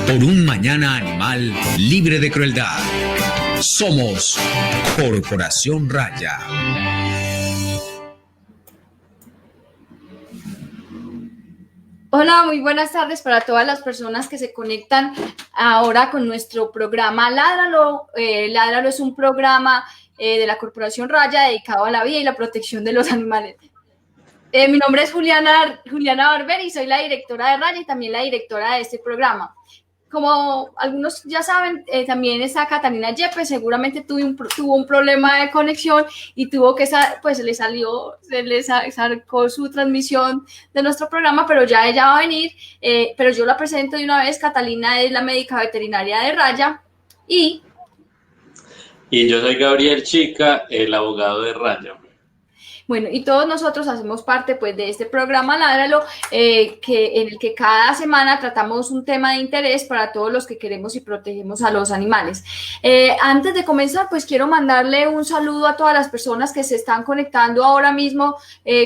por un mañana animal libre de crueldad. Somos Corporación Raya. Hola, muy buenas tardes para todas las personas que se conectan ahora con nuestro programa Ládralo. Ládralo es un programa de la Corporación Raya dedicado a la vida y la protección de los animales. Mi nombre es Juliana Barber y soy la directora de Raya y también la directora de este programa. Como algunos ya saben, también está Catalina Yepes, seguramente tuvo un problema de conexión y tuvo que, pues se le sacó su transmisión de nuestro programa, pero ya ella va a venir, pero yo la presento de una vez. Catalina es la médica veterinaria de Raya y yo soy Gabriel Chica, el abogado de Raya. Bueno, y todos nosotros hacemos parte pues de este programa Ládralo, en el que cada semana tratamos un tema de interés para todos los que queremos y protegemos a los animales. Antes de comenzar, pues quiero mandarle un saludo a todas las personas que se están conectando ahora mismo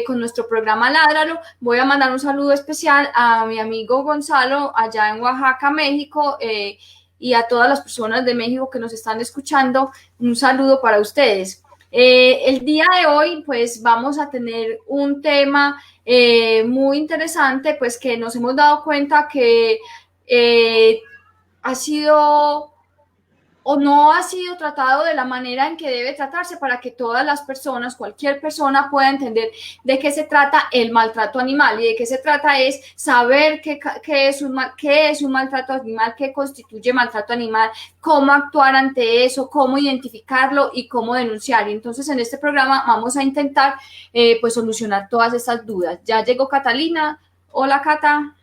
con nuestro programa Ládralo. Voy a mandar un saludo especial a mi amigo Gonzalo allá en Oaxaca, México, y a todas las personas de México que nos están escuchando. Un saludo para ustedes. El día de hoy, pues vamos a tener un tema muy interesante, pues que nos hemos dado cuenta que ha sido o no ha sido tratado de la manera en que debe tratarse para que todas las personas, cualquier persona pueda entender de qué se trata el maltrato animal. Y de qué se trata es saber qué es un maltrato animal, qué constituye maltrato animal, cómo actuar ante eso, cómo identificarlo y cómo denunciar. Y entonces en este programa vamos a intentar pues solucionar todas estas dudas. Ya llegó Catalina. Hola, Cata.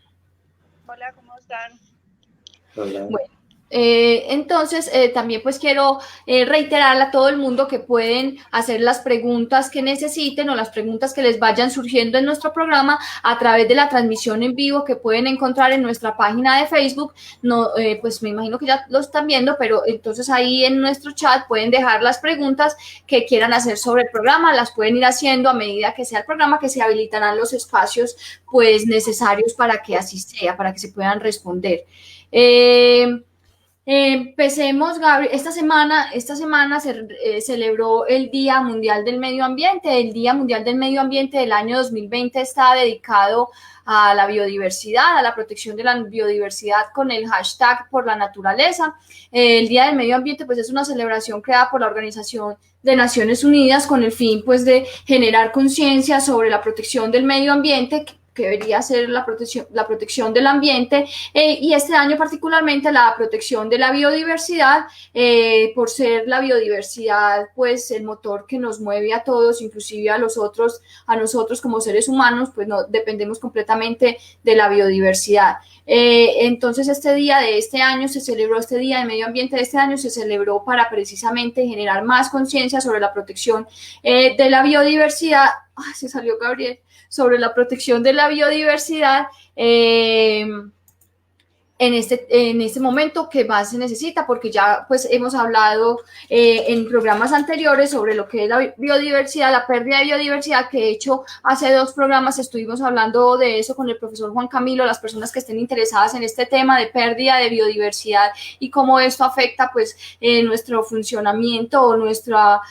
Hola, ¿cómo están? Hola. Bueno. Entonces, también pues quiero reiterarle a todo el mundo que pueden hacer las preguntas que necesiten o las preguntas que les vayan surgiendo en nuestro programa a través de la transmisión en vivo que pueden encontrar en nuestra página de Facebook. No, pues me imagino que ya lo están viendo, pero entonces ahí en nuestro chat pueden dejar las preguntas que quieran hacer sobre el programa, las pueden ir haciendo a medida que sea el programa, que se habilitarán los espacios pues necesarios para que así sea, para que se puedan responder. Empecemos, Gabriel. Esta semana se celebró el Día Mundial del Medio Ambiente. El Día Mundial del Medio Ambiente del año 2020 está dedicado a la biodiversidad, a la protección de la biodiversidad con el hashtag por la naturaleza. El Día del Medio Ambiente pues es una celebración creada por la Organización de Naciones Unidas con el fin pues de generar conciencia sobre la protección del medio ambiente, que debería ser la protección del ambiente, y este año particularmente la protección de la biodiversidad, por ser la biodiversidad pues el motor que nos mueve a todos, inclusive a nosotros como seres humanos, pues no dependemos completamente de la biodiversidad. Entonces este día de este año se celebró, este Día de Medio Ambiente de este año se celebró para precisamente generar más conciencia sobre la protección de la biodiversidad. ¡Ay, se salió Gabriel! Sobre la protección de la biodiversidad en este momento que más se necesita, porque ya pues hemos hablado en programas anteriores sobre lo que es la biodiversidad, la pérdida de biodiversidad, que de hecho hace 2 programas estuvimos hablando de eso con el profesor Juan Camilo. Las personas que estén interesadas en este tema de pérdida de biodiversidad y cómo esto afecta pues nuestro funcionamiento o nuestra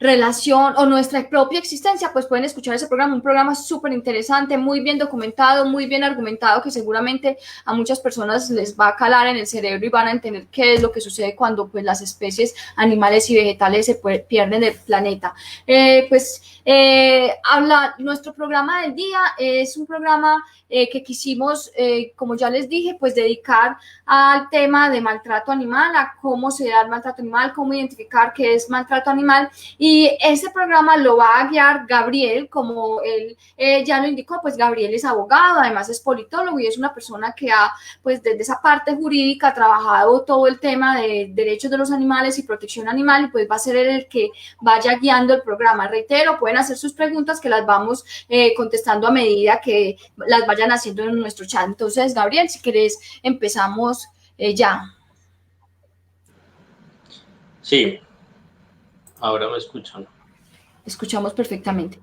relación o nuestra propia existencia, pues pueden escuchar ese programa, un programa súper interesante, muy bien documentado, muy bien argumentado, que seguramente a muchas personas les va a calar en el cerebro y van a entender qué es lo que sucede cuando pues las especies animales y vegetales se pierden del planeta. Nuestro programa del día es un programa que quisimos, como ya les dije, pues dedicar al tema de maltrato animal, a cómo se da el maltrato animal, cómo identificar qué es maltrato animal. Y este programa lo va a guiar Gabriel, como él ya lo indicó, pues Gabriel es abogado, además es politólogo y es una persona que ha, pues desde esa parte jurídica, trabajado todo el tema de derechos de los animales y protección animal, y pues va a ser el que vaya guiando el programa. Reitero, pueden hacer sus preguntas que las vamos contestando a medida que las vayan haciendo en nuestro chat. Entonces, Gabriel, si querés, empezamos ya. Sí. Ahora me escuchan. Escuchamos perfectamente.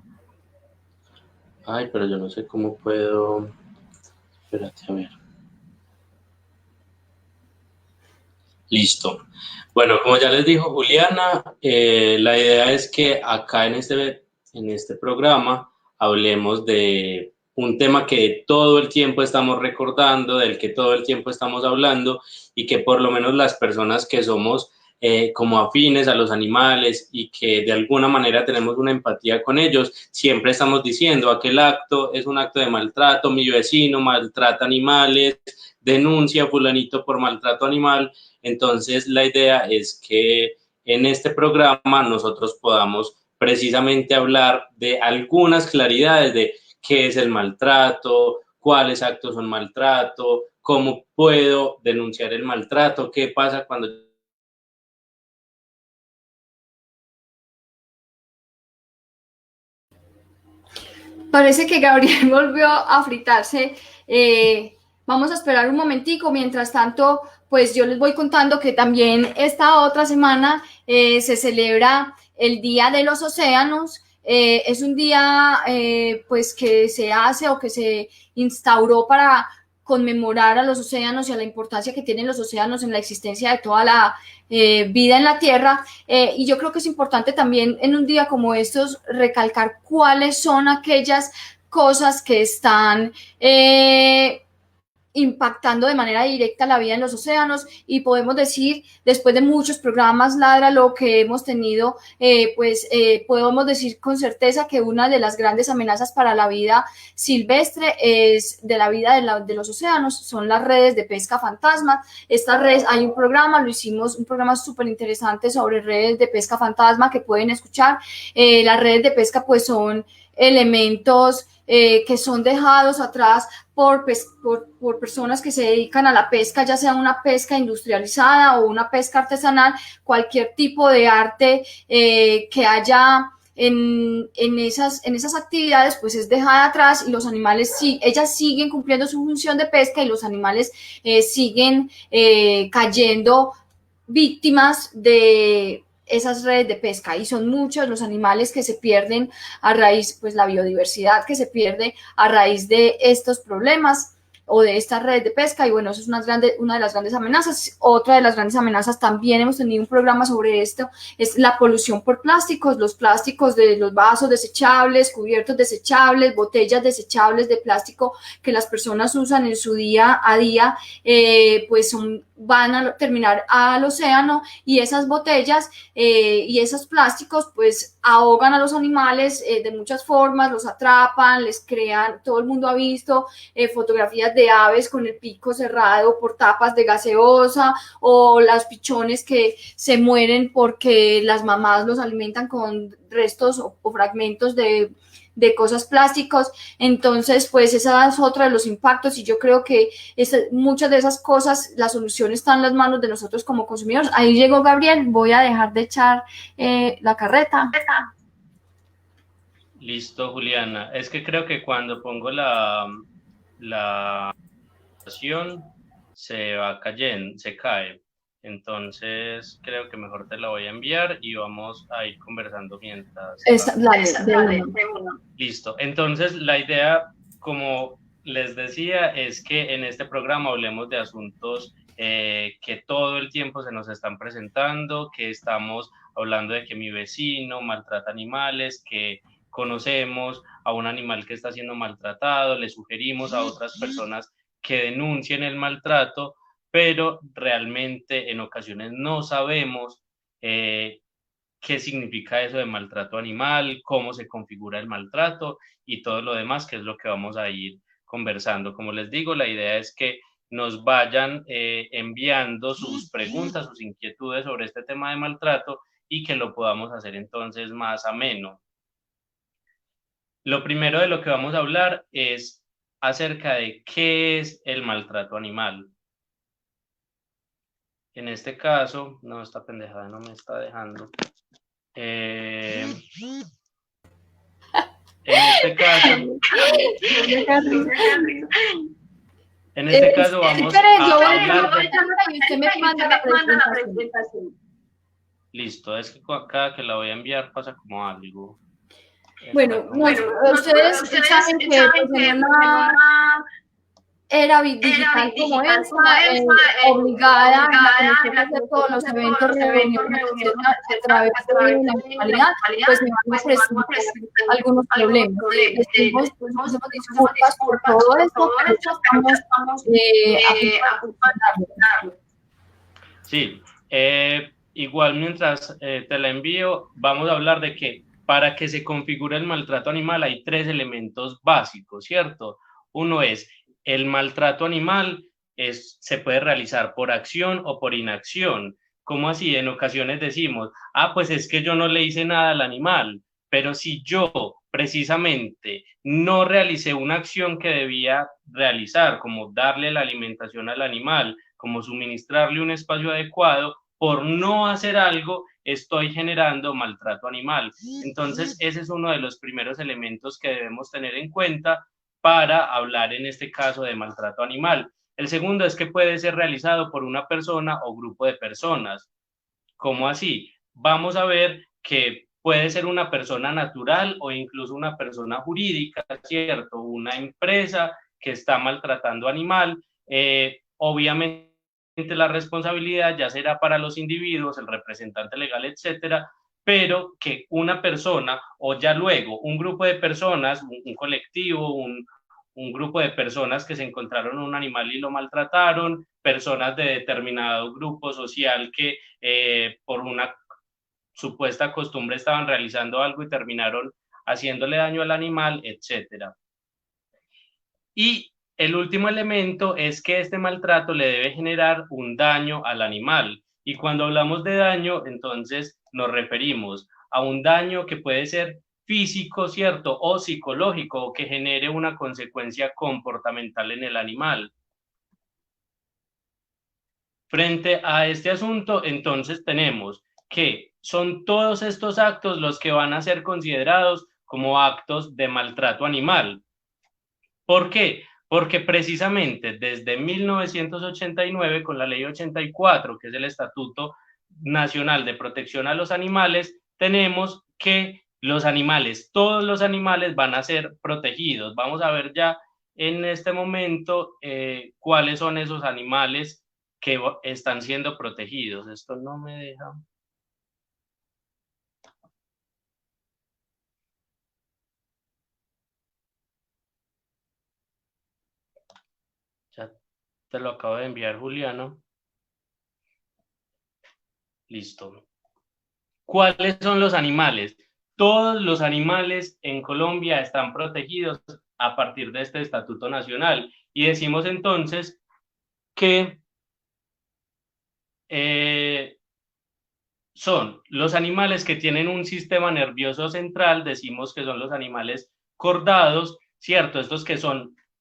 Ay, pero yo no sé cómo puedo. Espérate, a ver. Listo. Bueno, como ya les dijo Juliana, la idea es que acá en este programa hablemos de un tema que todo el tiempo estamos recordando, del que todo el tiempo estamos hablando y que por lo menos las personas que somos como afines a los animales y que de alguna manera tenemos una empatía con ellos, siempre estamos diciendo aquel acto es un acto de maltrato, mi vecino maltrata animales, denuncia a fulanito por maltrato animal. Entonces, la idea es que en este programa nosotros podamos precisamente hablar de algunas claridades de qué es el maltrato, cuáles actos son maltrato, cómo puedo denunciar el maltrato, qué pasa cuando... Parece que Gabriel volvió a fritarse. Vamos a esperar un momentico. Mientras tanto, pues yo les voy contando que también esta otra semana se celebra el Día de los Océanos. Es un día pues que se hace o que se instauró para conmemorar a los océanos y a la importancia que tienen los océanos en la existencia de toda la vida en la Tierra. Y yo creo que es importante también en un día como estos recalcar cuáles son aquellas cosas que están impactando de manera directa la vida en los océanos, y podemos decir, después de muchos programas Ládralo que hemos tenido, podemos decir con certeza que una de las grandes amenazas para la vida silvestre es de la vida de los océanos, son las redes de pesca fantasma. Estas redes, hay un programa, un programa súper interesante sobre redes de pesca fantasma que pueden escuchar. Las redes de pesca pues son elementos que son dejados atrás por personas que se dedican a la pesca, ya sea una pesca industrializada o una pesca artesanal, cualquier tipo de arte que haya en esas actividades, pues es dejada atrás, y los animales, ellas siguen cumpliendo su función de pesca, y los animales siguen cayendo víctimas de esas redes de pesca, y son muchos los animales que se pierden a raíz, pues la biodiversidad que se pierde a raíz de estos problemas o de estas redes de pesca. Y bueno, eso es una de las grandes amenazas. Otra de las grandes amenazas, también hemos tenido un programa sobre esto, es la polución por plásticos, los plásticos de los vasos desechables, cubiertos desechables, botellas desechables de plástico que las personas usan en su día a día, pues van a terminar al océano, y esas botellas y esos plásticos pues ahogan a los animales de muchas formas, los atrapan, les crean, todo el mundo ha visto fotografías de aves con el pico cerrado por tapas de gaseosa, o los pichones que se mueren porque las mamás los alimentan con restos o fragmentos de cosas plásticos. Entonces, pues esa es otra de los impactos, y yo creo que muchas de esas cosas, la solución está en las manos de nosotros como consumidores. Ahí llegó Gabriel, voy a dejar de echar la carreta. Listo, Juliana. Es que creo que cuando pongo la situación se va cayendo, se cae. Entonces creo que mejor te la voy a enviar y vamos a ir conversando mientras. Listo. Entonces la idea, como les decía, es que en este programa hablemos de asuntos que todo el tiempo se nos están presentando, que estamos hablando de que mi vecino maltrata animales, que conocemos a un animal que está siendo maltratado, le sugerimos a otras personas que denuncien el maltrato, pero realmente en ocasiones no sabemos qué significa eso de maltrato animal, cómo se configura el maltrato y todo lo demás, que es lo que vamos a ir conversando. Como les digo, la idea es que nos vayan enviando sus preguntas, sus inquietudes sobre este tema de maltrato, y que lo podamos hacer entonces más ameno. Lo primero de lo que vamos a hablar es acerca de qué es el maltrato animal. En este caso, no, esta pendejada no me está dejando. En este caso vamos a hablar de... Usted me manda la presentación. Listo, es que cada que la voy a enviar pasa como algo. Bueno, ustedes saben que era digital como esta, obligada a hacer todos los eventos, reuniones, etcétera, a través de la virtualidad, pues me van a presentar algunos problemas. Decimos, pues, hacemos disculpas por todo esto, pero estamos a funcionarlo. Sí, igual mientras te la envío, vamos a hablar de que para que se configure el maltrato animal hay 3 elementos básicos, ¿cierto? Uno es el maltrato animal, se puede realizar por acción o por inacción. ¿Cómo así? En ocasiones decimos, pues es que yo no le hice nada al animal, pero si yo precisamente no realicé una acción que debía realizar, como darle la alimentación al animal, como suministrarle un espacio adecuado, por no hacer algo, estoy generando maltrato animal. Entonces, ese es uno de los primeros elementos que debemos tener en cuenta para hablar en este caso de maltrato animal. El segundo es que puede ser realizado por una persona o grupo de personas. ¿Cómo así? Vamos a ver que puede ser una persona natural o incluso una persona jurídica, ¿cierto? Una empresa que está maltratando animal. Obviamente la responsabilidad ya será para los individuos, el representante legal, etcétera, pero que una persona o ya luego un grupo de personas, un colectivo, un grupo de personas que se encontraron un animal y lo maltrataron, personas de determinado grupo social que por una supuesta costumbre estaban realizando algo y terminaron haciéndole daño al animal, etcétera. Y el último elemento es que este maltrato le debe generar un daño al animal. Y cuando hablamos de daño, entonces nos referimos a un daño que puede ser físico, ¿cierto? O psicológico, o que genere una consecuencia comportamental en el animal. Frente a este asunto, entonces tenemos que son todos estos actos los que van a ser considerados como actos de maltrato animal. ¿Por qué? Porque precisamente desde 1989, con la Ley 84, que es el Estatuto Nacional de Protección a los Animales, tenemos que los animales, todos los animales van a ser protegidos. Vamos a ver ya en este momento cuáles son esos animales que están siendo protegidos. Esto no me deja. Ya te lo acabo de enviar, Juliano. Listo. ¿Cuáles son los animales? Todos los animales en Colombia están protegidos a partir de este Estatuto Nacional. Y decimos entonces que son los animales que tienen un sistema nervioso central, decimos que son los animales cordados, ¿cierto? Estos que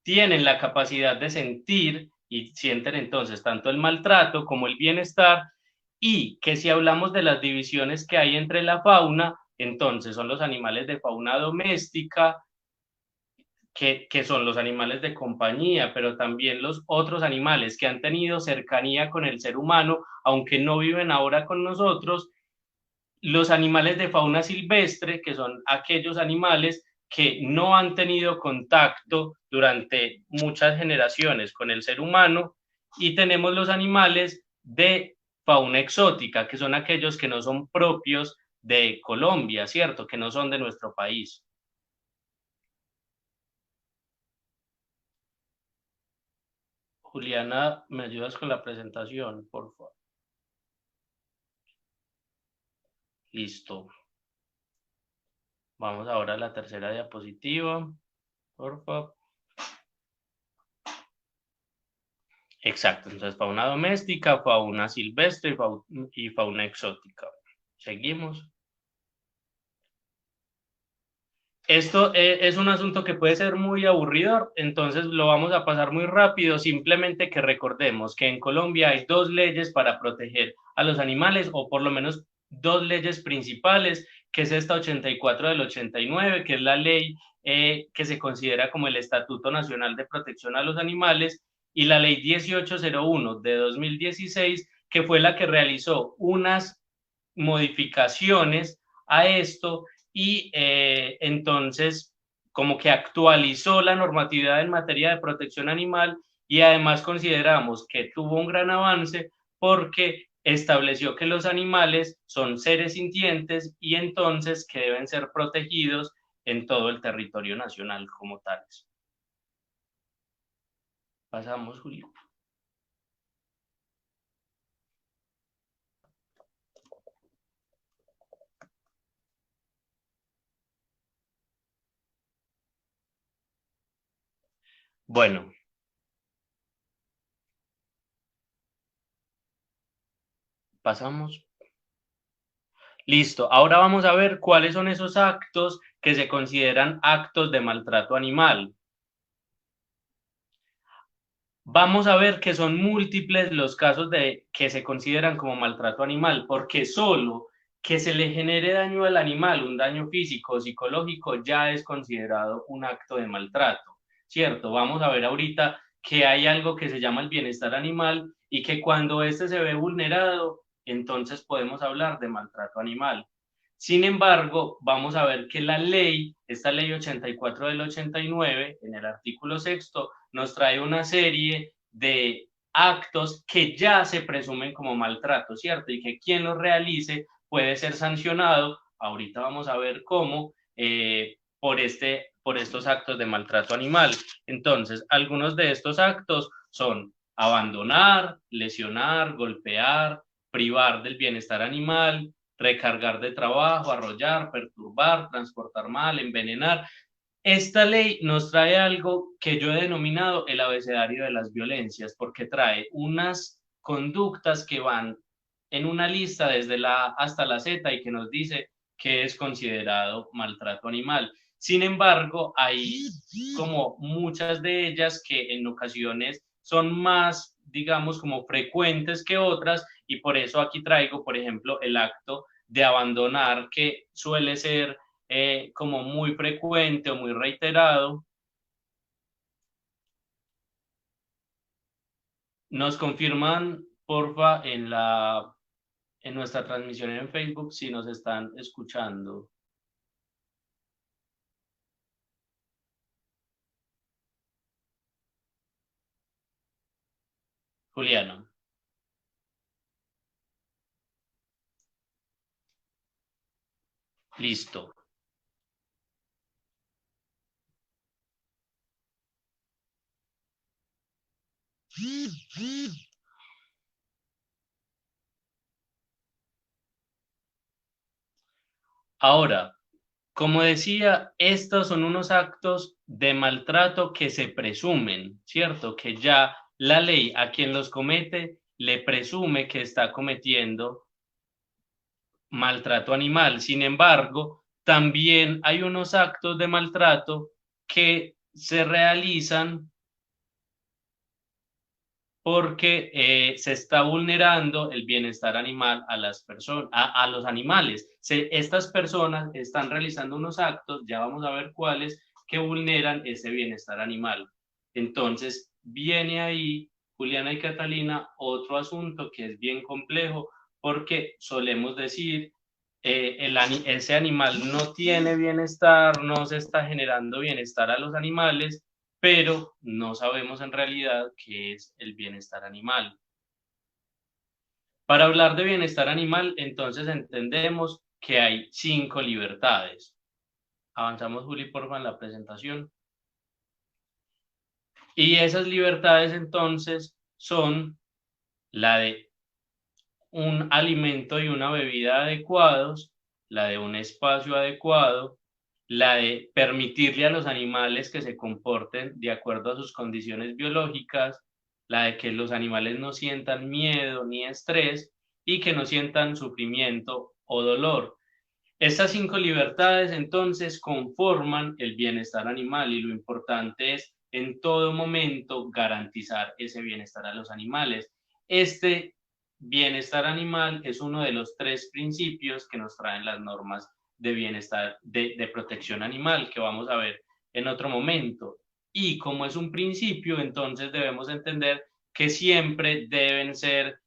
tienen la capacidad de sentir y sienten entonces tanto el maltrato como el bienestar, y que si hablamos de las divisiones que hay entre la fauna, entonces son los animales de fauna doméstica, que son los animales de compañía, pero también los otros animales que han tenido cercanía con el ser humano, aunque no viven ahora con nosotros, los animales de fauna silvestre, que son aquellos animales que no han tenido contacto durante muchas generaciones con el ser humano, y tenemos los animales de fauna exótica, que son aquellos que no son propios de Colombia, ¿cierto? Que no son de nuestro país. Juliana, ¿me ayudas con la presentación, por favor? Listo. Vamos ahora a la tercera diapositiva, por favor. Exacto, entonces fauna doméstica, fauna silvestre y fauna exótica. Seguimos. Esto es un asunto que puede ser muy aburridor, entonces lo vamos a pasar muy rápido, simplemente que recordemos que en Colombia hay 2 leyes para proteger a los animales, o por lo menos 2 leyes principales, que es esta 84 del 89, que es la ley que se considera como el Estatuto Nacional de Protección a los Animales, y la ley 1801 de 2016, que fue la que realizó unas modificaciones a esto, y entonces como que actualizó la normatividad en materia de protección animal y además consideramos que tuvo un gran avance porque estableció que los animales son seres sintientes y entonces que deben ser protegidos en todo el territorio nacional como tales. Pasamos, Julio. Bueno. Pasamos. Listo. Ahora vamos a ver cuáles son esos actos que se consideran actos de maltrato animal. Vamos a ver que son múltiples los casos de que se consideran como maltrato animal, porque solo que se le genere daño al animal, un daño físico o psicológico, ya es considerado un acto de maltrato, ¿cierto? Vamos a ver ahorita que hay algo que se llama el bienestar animal y que cuando este se ve vulnerado, entonces podemos hablar de maltrato animal. Sin embargo, vamos a ver que la ley, esta ley 84 del 89, en el artículo 6, nos trae una serie de actos que ya se presumen como maltrato, ¿cierto? Y que quien los realice puede ser sancionado. Ahorita vamos a ver cómo por estos actos de maltrato animal. Entonces, algunos de estos actos son abandonar, lesionar, golpear, privar del bienestar animal, recargar de trabajo, arrollar, perturbar, transportar mal, envenenar. Esta ley nos trae algo que yo he denominado el abecedario de las violencias, porque trae unas conductas que van en una lista desde la A hasta la Z y que nos dice que es considerado maltrato animal. Sin embargo, hay como muchas de ellas que en ocasiones son más, digamos, como frecuentes que otras, y por eso aquí traigo, por ejemplo, el acto de abandonar, que suele ser como muy frecuente o muy reiterado. Nos confirman, porfa, en nuestra transmisión en Facebook si nos están escuchando. Juliano. Listo. Ahora, como decía, estos son unos actos de maltrato que se presumen, ¿cierto? Que ya la ley a quien los comete le presume que está cometiendo maltrato animal. Sin embargo, también hay unos actos de maltrato que se realizan porque se está vulnerando el bienestar animal a las personas, a los animales. Estas personas están realizando unos actos, ya vamos a ver cuáles, que vulneran ese bienestar animal. Entonces, viene ahí, Juliana y Catalina, otro asunto que es bien complejo, porque solemos decir, ese animal no tiene bienestar, no se está generando bienestar a los animales, pero no sabemos en realidad qué es el bienestar animal. Para hablar de bienestar animal, entonces entendemos que hay 5 libertades. Avanzamos, Juli, porfa, en la presentación. Y esas libertades entonces son la de un alimento y una bebida adecuados, la de un espacio adecuado, la de permitirle a los animales que se comporten de acuerdo a sus condiciones biológicas, la de que los animales no sientan miedo ni estrés y que no sientan sufrimiento o dolor. Estas 5 libertades entonces conforman el bienestar animal y lo importante es en todo momento garantizar ese bienestar a los animales. Este bienestar animal es uno de los 3 principios que nos traen las normas de bienestar, de protección animal, que vamos a ver en otro momento. Y como es un principio, entonces debemos entender que siempre deben ser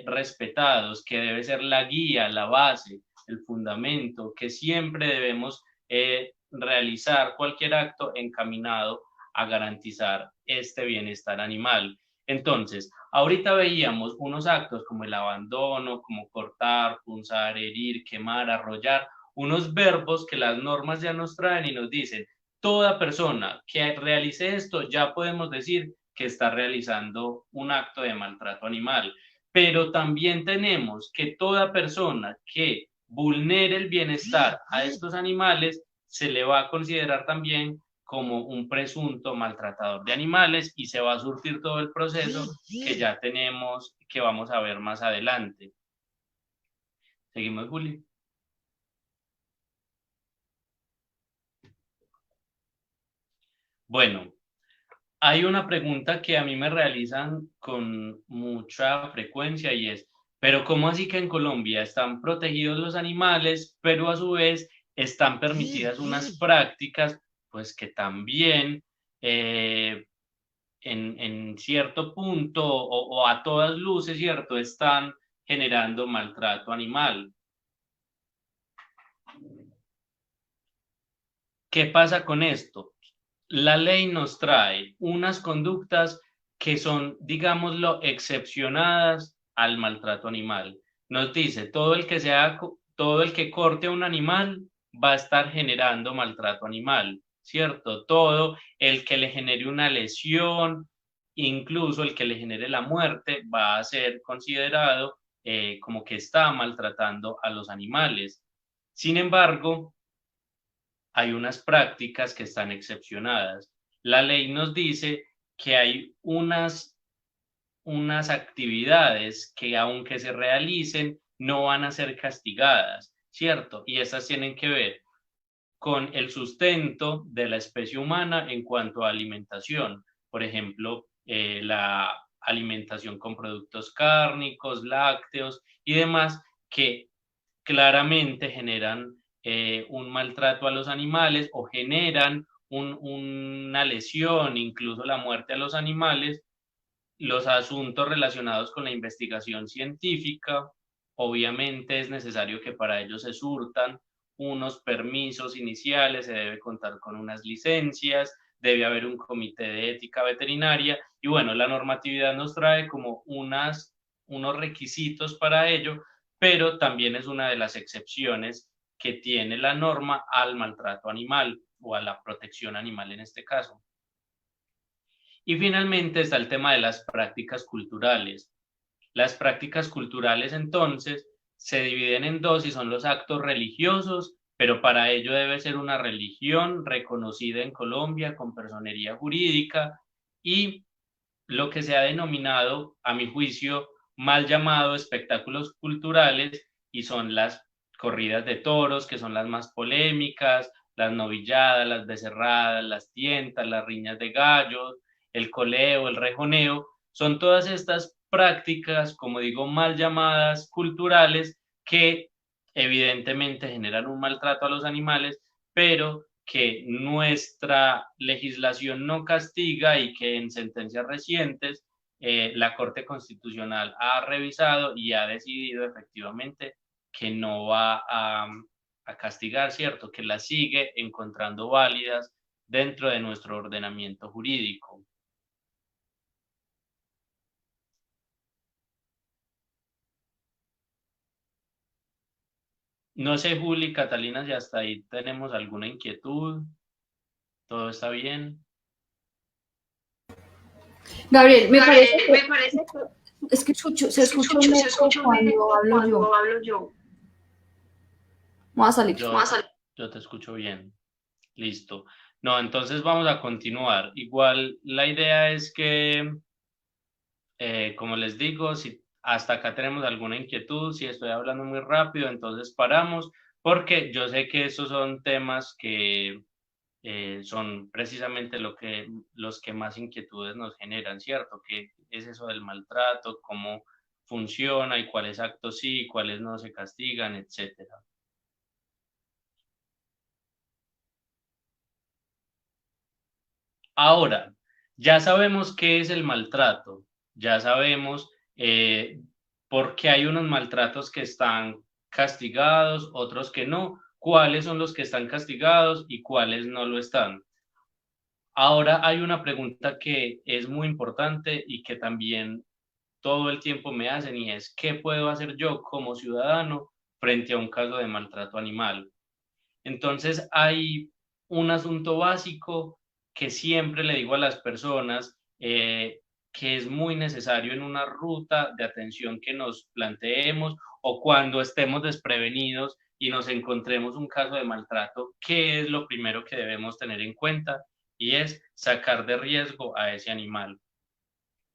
respetados, que debe ser la guía, la base, el fundamento, que siempre debemos realizar cualquier acto encaminado a garantizar este bienestar animal. Entonces, ahorita veíamos unos actos como el abandono, como cortar, punzar, herir, quemar, arrollar, unos verbos que las normas ya nos traen y nos dicen, toda persona que realice esto ya podemos decir que está realizando un acto de maltrato animal. Pero también tenemos que toda persona que vulnere el bienestar a estos animales se le va a considerar también como un presunto maltratador de animales y se va a surtir todo el proceso que ya tenemos, que vamos a ver más adelante. ¿Seguimos, Juli? Bueno, hay una pregunta que a mí me realizan con mucha frecuencia y es, pero ¿cómo así que en Colombia están protegidos los animales, pero a su vez están permitidas unas prácticas, pues que también en cierto punto o a todas luces, ¿cierto?, están generando maltrato animal? ¿Qué pasa con esto? La ley nos trae unas conductas que son, digámoslo, excepcionadas al maltrato animal. Nos dice, todo el que corte a un animal va a estar generando maltrato animal, ¿cierto? Todo el que le genere una lesión, incluso el que le genere la muerte, va a ser considerado como que está maltratando a los animales. Sin embargo, hay unas prácticas que están excepcionadas. La ley nos dice que hay unas actividades que aunque se realicen no van a ser castigadas, ¿cierto? Y esas tienen que ver con el sustento de la especie humana en cuanto a alimentación. Por ejemplo, la alimentación con productos cárnicos, lácteos y demás que claramente generan un maltrato a los animales o generan una lesión, incluso la muerte a los animales. Los asuntos relacionados con la investigación científica, obviamente es necesario que para ello se surtan unos permisos iniciales, se debe contar con unas licencias, debe haber un comité de ética veterinaria y bueno, la normatividad nos trae como unos requisitos para ello, pero también es una de las excepciones que tiene la norma al maltrato animal o a la protección animal en este caso. Y finalmente está el tema de las prácticas culturales. Las prácticas culturales entonces se dividen en dos y son los actos religiosos, pero para ello debe ser una religión reconocida en Colombia con personería jurídica y lo que se ha denominado, a mi juicio, mal llamado espectáculos culturales y son las corridas de toros, que son las más polémicas, las novilladas, las becerradas, las tientas, las riñas de gallos, el coleo, el rejoneo, son todas estas prácticas, como digo, mal llamadas culturales que evidentemente generan un maltrato a los animales, pero que nuestra legislación no castiga y que en sentencias recientes la Corte Constitucional ha revisado y ha decidido efectivamente que no va a castigar, ¿cierto? Que las sigue encontrando válidas dentro de nuestro ordenamiento jurídico. No sé, Juli, Catalina, si hasta ahí tenemos alguna inquietud. ¿Todo está bien? Gabriel, me parece que es que se escucha un eco cuando hablo yo. Vamos a salir. Yo te escucho bien. Listo. No, entonces vamos a continuar. Igual la idea es que, como les digo, si hasta acá tenemos alguna inquietud, si estoy hablando muy rápido, entonces paramos, porque yo sé que esos son temas que son precisamente los que más inquietudes nos generan, ¿cierto? ¿Qué es eso del maltrato? ¿Cómo funciona? ¿Y cuáles actos sí, cuáles no se castigan, etcétera? Ahora, ya sabemos qué es el maltrato, ya sabemos por qué hay unos maltratos que están castigados, otros que no, cuáles son los que están castigados y cuáles no lo están. Ahora hay una pregunta que es muy importante y que también todo el tiempo me hacen, y es: ¿qué puedo hacer yo como ciudadano frente a un caso de maltrato animal? Entonces hay un asunto básico que siempre le digo a las personas, que es muy necesario en una ruta de atención que nos planteemos, o cuando estemos desprevenidos y nos encontremos un caso de maltrato, ¿qué es lo primero que debemos tener en cuenta? Y es sacar de riesgo a ese animal.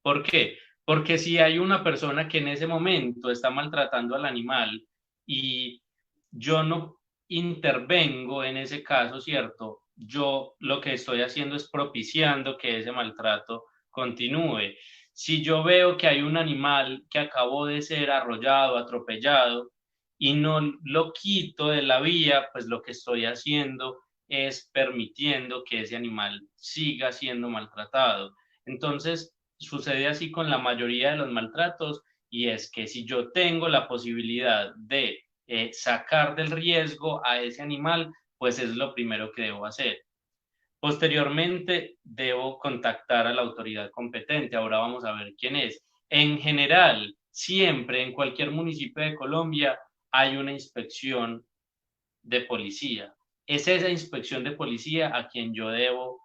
¿Por qué? Porque si hay una persona que en ese momento está maltratando al animal y yo no intervengo en ese caso, ¿cierto? Yo lo que estoy haciendo es propiciando que ese maltrato continúe. Si yo veo que hay un animal que acabó de ser arrollado, atropellado, y no lo quito de la vía, pues lo que estoy haciendo es permitiendo que ese animal siga siendo maltratado. Entonces, sucede así con la mayoría de los maltratos, y es que si yo tengo la posibilidad de sacar del riesgo a ese animal, pues es lo primero que debo hacer. Posteriormente, debo contactar a la autoridad competente. Ahora vamos a ver quién es. En general, siempre en cualquier municipio de Colombia hay una inspección de policía. Es esa inspección de policía a quien yo debo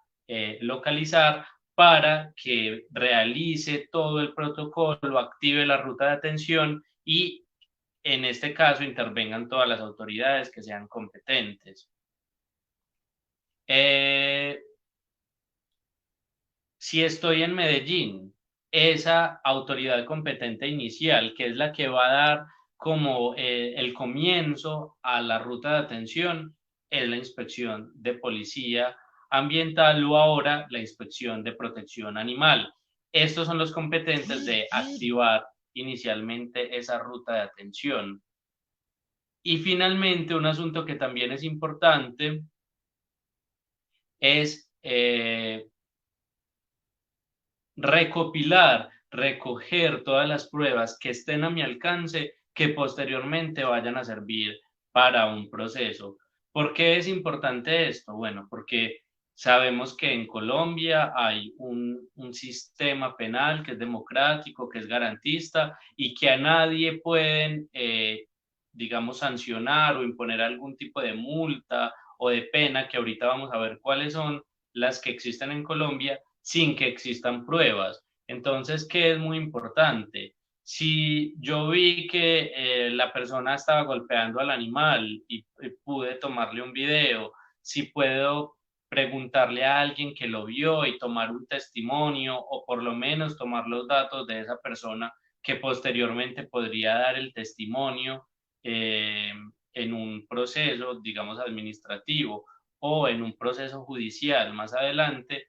localizar para que realice todo el protocolo, active la ruta de atención y en este caso intervengan todas las autoridades que sean competentes. Si estoy en Medellín, esa autoridad competente inicial, que es la que va a dar como el comienzo a la ruta de atención, es la inspección de policía ambiental, o ahora la inspección de protección animal. Estos son los competentes de activar inicialmente esa ruta de atención. Y finalmente, un asunto que también es importante es recoger todas las pruebas que estén a mi alcance, que posteriormente vayan a servir para un proceso. ¿Por qué es importante esto? Bueno, porque sabemos que en Colombia hay un sistema penal que es democrático, que es garantista, y que a nadie pueden, digamos, sancionar o imponer algún tipo de multa o de pena, que ahorita vamos a ver cuáles son las que existen en Colombia, sin que existan pruebas. Entonces, ¿qué es muy importante? Si yo vi que la persona estaba golpeando al animal y pude tomarle un video, si puedo preguntarle a alguien que lo vio y tomar un testimonio, o por lo menos tomar los datos de esa persona que posteriormente podría dar el testimonio eh, en un proceso, digamos, administrativo, o en un proceso judicial más adelante,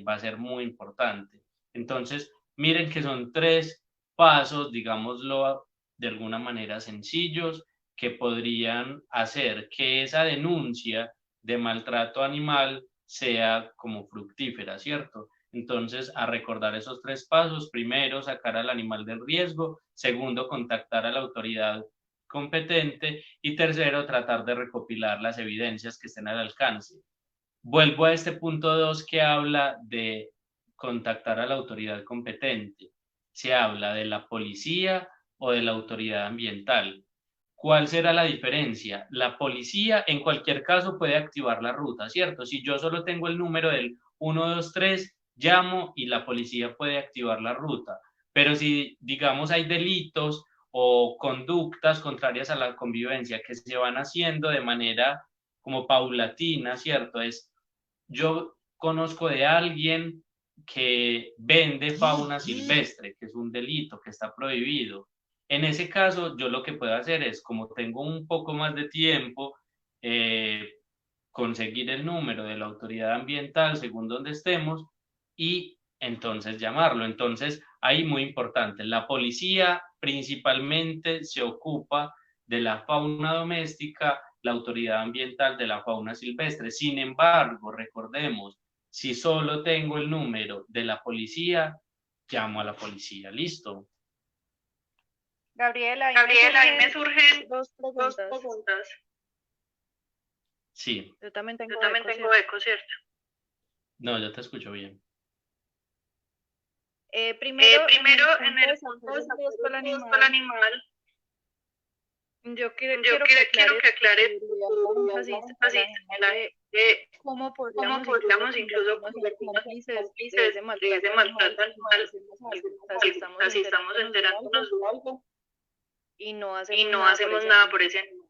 va a ser muy importante. Entonces, miren que son 3 pasos, digámoslo de alguna manera sencillos, que podrían hacer que esa denuncia de maltrato animal sea como fructífera, ¿cierto? Entonces, a recordar esos 3 pasos: primero, sacar al animal del riesgo; segundo, contactar a la autoridad competente; y tercero, tratar de recopilar las evidencias que estén al alcance. Vuelvo a este punto 2 que habla de contactar a la autoridad competente. Se habla de la policía o de la autoridad ambiental. ¿Cuál será la diferencia? La policía en cualquier caso puede activar la ruta, ¿cierto? Si yo solo tengo el número del 123, llamo y la policía puede activar la ruta. Pero si, digamos, hay delitos o conductas contrarias a la convivencia que se van haciendo de manera como paulatina, ¿cierto? Yo conozco de alguien que vende fauna silvestre, que es un delito, que está prohibido. En ese caso, yo lo que puedo hacer es, como tengo un poco más de tiempo, eh, conseguir el número de la autoridad ambiental según donde estemos, y entonces llamarlo. Entonces, ahí muy importante, la policía principalmente se ocupa de la fauna doméstica, la autoridad ambiental de la fauna silvestre. Sin embargo, recordemos, si solo tengo el número de la policía, llamo a la policía. ¿Listo? Gabriela, Ahí me surgen surgen dos dos preguntas. preguntas. Sí. Yo también tengo Yo también eco, tengo ¿cierto? eco, ¿cierto? No, yo te escucho bien. Primero, en el punto de riesgo al animal, yo quiero que aclares un énfasis en la de cómo podríamos incluso convertirnos en cómplices de maltrato animal, si estamos enterándonos de algo y no hacemos nada por ese animal.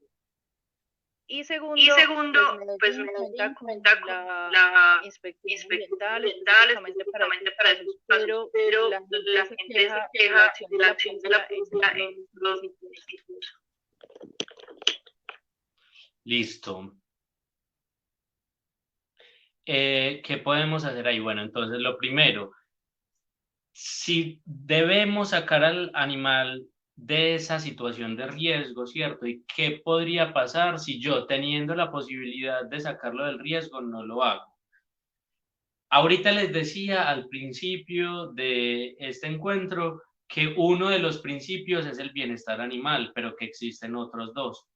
Y segundo, pues me cuenta con la inspección ambiental, específicamente para esos casos, pero la gente se queja de la acción de la policía en los municipios. Listo. ¿Qué podemos hacer ahí? Bueno, entonces lo primero, si debemos sacar al animal de esa situación de riesgo, ¿cierto? ¿Y qué podría pasar si yo, teniendo la posibilidad de sacarlo del riesgo, no lo hago? Ahorita les decía al principio de este encuentro que uno de los principios es el bienestar animal, pero que existen otros dos.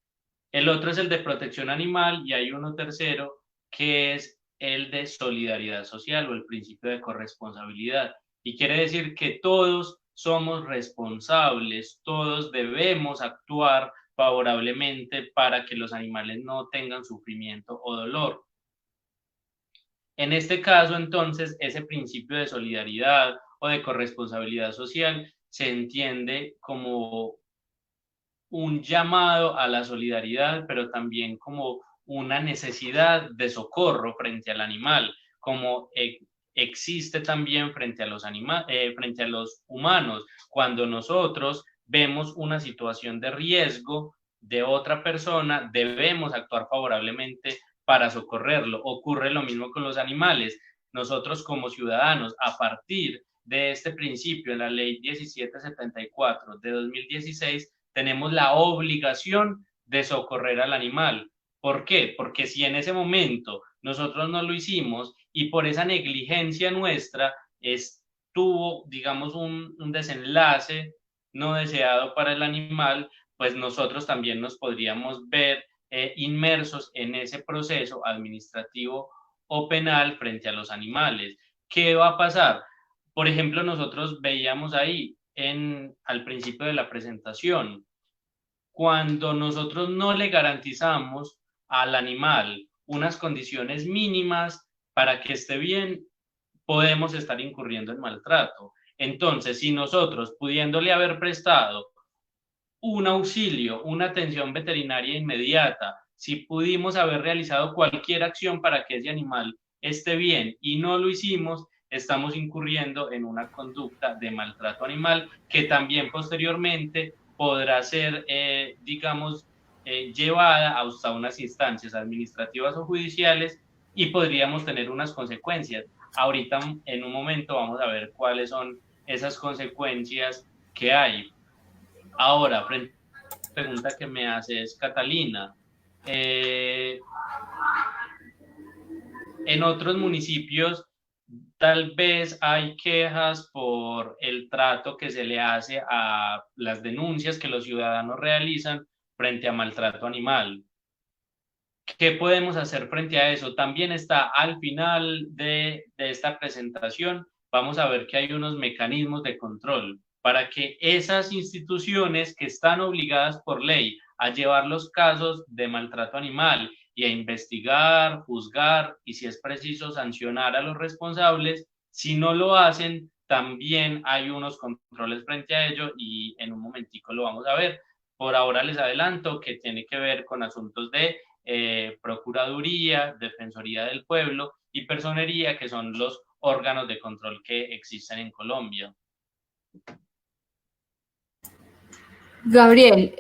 El otro es el de protección animal y hay uno tercero que es el de solidaridad social o el principio de corresponsabilidad. Y quiere decir que todos somos responsables, todos debemos actuar favorablemente para que los animales no tengan sufrimiento o dolor. En este caso, entonces, ese principio de solidaridad o de corresponsabilidad social se entiende como un llamado a la solidaridad, pero también como una necesidad de socorro frente al animal, como existe también frente a frente a los humanos. Cuando nosotros vemos una situación de riesgo de otra persona, debemos actuar favorablemente para socorrerlo. Ocurre lo mismo con los animales. Nosotros como ciudadanos, a partir de este principio en la ley 1774 de 2016, tenemos la obligación de socorrer al animal. ¿Por qué? Porque si en ese momento nosotros no lo hicimos y por esa negligencia nuestra tuvo, digamos, un desenlace no deseado para el animal, pues nosotros también nos podríamos ver inmersos en ese proceso administrativo o penal frente a los animales. ¿Qué va a pasar? Por ejemplo, nosotros veíamos ahí al principio de la presentación, cuando nosotros no le garantizamos al animal unas condiciones mínimas para que esté bien, podemos estar incurriendo en maltrato. Entonces, si nosotros, pudiéndole haber prestado un auxilio, una atención veterinaria inmediata, si pudimos haber realizado cualquier acción para que ese animal esté bien y no lo hicimos, estamos incurriendo en una conducta de maltrato animal que también posteriormente podrá ser, digamos, llevada hasta unas instancias administrativas o judiciales y podríamos tener unas consecuencias. Ahorita, en un momento, vamos a ver cuáles son esas consecuencias que hay. Ahora, frente a la pregunta que me haces, Catalina, en otros municipios tal vez hay quejas por el trato que se le hace a las denuncias que los ciudadanos realizan frente a maltrato animal. ¿Qué podemos hacer frente a eso? También está al final de esta presentación, vamos a ver que hay unos mecanismos de control para que esas instituciones que están obligadas por ley a llevar los casos de maltrato animal y a investigar, juzgar y si es preciso sancionar a los responsables, si no lo hacen, también hay unos controles frente a ello y en un momentico lo vamos a ver. Por ahora les adelanto que tiene que ver con asuntos de Procuraduría, Defensoría del Pueblo y Personería, que son los órganos de control que existen en Colombia. Gabriel,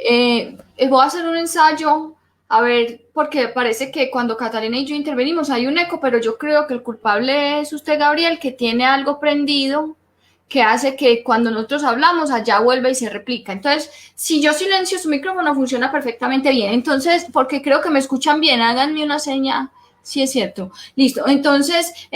voy a hacer un ensayo, a ver, porque parece que cuando Catalina y yo intervenimos hay un eco, pero yo creo que el culpable es usted, Gabriel, que tiene algo prendido que hace que cuando nosotros hablamos allá vuelva y se replica. Entonces, si yo silencio su micrófono funciona perfectamente bien. Entonces, porque creo que me escuchan bien, háganme una seña, si es cierto. Listo. Entonces,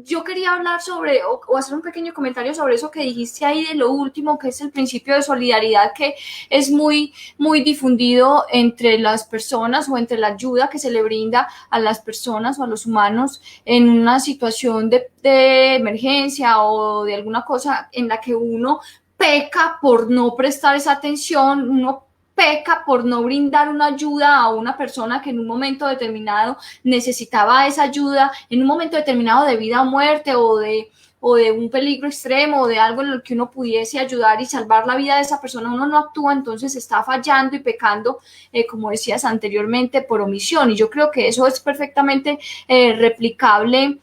yo quería hablar sobre, o hacer un pequeño comentario sobre eso que dijiste ahí de lo último, que es el principio de solidaridad, que es muy, muy difundido entre las personas o entre la ayuda que se le brinda a las personas o a los humanos en una situación de emergencia o de alguna cosa en la que uno peca por no prestar esa atención, uno peca por no brindar una ayuda a una persona que en un momento determinado necesitaba esa ayuda, en un momento determinado de vida o muerte o de un peligro extremo o de algo en lo que uno pudiese ayudar y salvar la vida de esa persona, uno no actúa, entonces está fallando y pecando, como decías anteriormente, por omisión. Y yo creo que eso es perfectamente replicable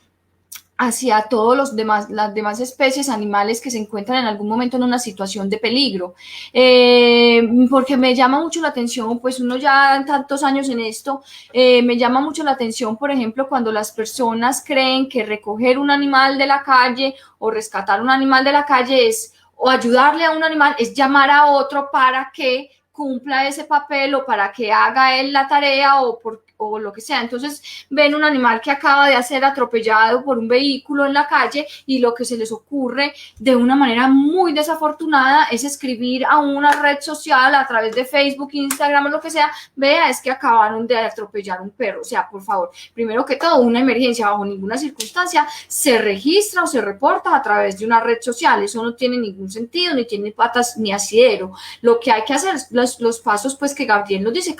hacia todos las demás especies animales que se encuentran en algún momento en una situación de peligro. Porque me llama mucho la atención, pues uno ya tantos años en esto, me llama mucho la atención, por ejemplo, cuando las personas creen que recoger un animal de la calle o rescatar un animal de la calle es, o ayudarle a un animal, es llamar a otro para que cumpla ese papel o para que haga él la tarea o lo que sea. Entonces ven un animal que acaba de ser atropellado por un vehículo en la calle y lo que se les ocurre de una manera muy desafortunada es escribir a una red social a través de Facebook, Instagram o lo que sea, vea, es que acabaron de atropellar un perro. O sea, por favor, primero que todo, una emergencia bajo ninguna circunstancia se registra o se reporta a través de una red social. Eso no tiene ningún sentido, ni tiene patas ni asidero. Lo que hay que hacer, los pasos pues que Gabriel nos dice,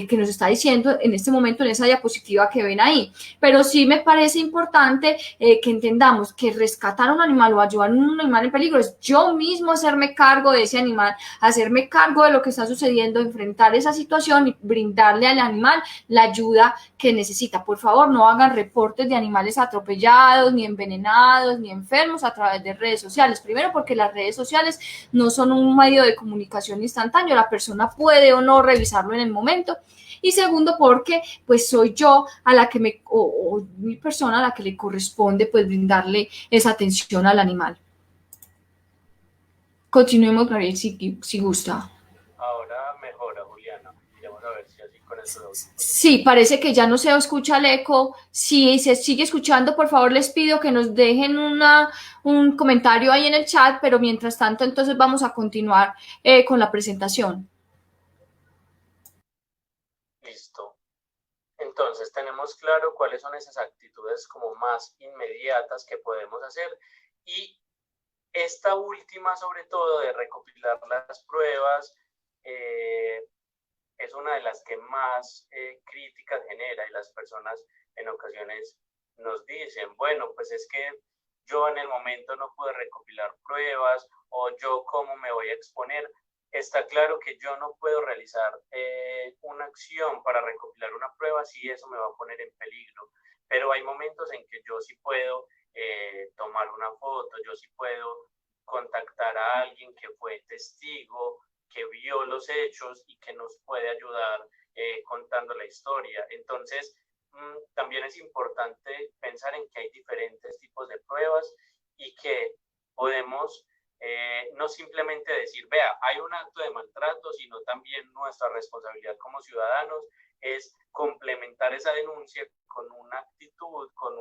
que nos está diciendo en este momento en esa diapositiva que ven ahí. Pero sí me parece importante que entendamos que rescatar un animal o ayudar a un animal en peligro es yo mismo hacerme cargo de ese animal, hacerme cargo de lo que está sucediendo, enfrentar esa situación y brindarle al animal la ayuda que necesita. Por favor, no hagan reportes de animales atropellados, ni envenenados, ni enfermos a través de redes sociales. Primero, porque las redes sociales no son un medio de comunicación instantáneo, la persona puede o no revisarlo en el momento. Y segundo, porque pues soy yo a la que o mi persona a la que le corresponde pues brindarle esa atención al animal. Continuemos, Gabriel, si gusta. Ahora mejora, Juliana. Miremos a ver si así con eso. Sí, parece que ya no se escucha el eco. Si se sigue escuchando, por favor les pido que nos dejen un comentario ahí en el chat, pero mientras tanto entonces vamos a continuar con la presentación. Listo. Entonces tenemos claro cuáles son esas actitudes como más inmediatas que podemos hacer y esta última sobre todo de recopilar las pruebas es una de las que más críticas genera y las personas en ocasiones nos dicen, bueno, pues es que yo en el momento no pude recopilar pruebas o yo cómo me voy a exponer. Está claro que yo no puedo realizar una acción para recopilar una prueba si eso me va a poner en peligro, pero hay momentos en que yo sí puedo tomar una foto, yo sí puedo contactar a alguien que fue testigo, que vio los hechos y que nos puede ayudar contando la historia. Entonces, también es importante pensar en que hay diferentes tipos de pruebas y que podemos no simplemente decir, vea, hay un acto de maltrato, sino también nuestra responsabilidad como ciudadanos es complementar esa denuncia con una actitud, con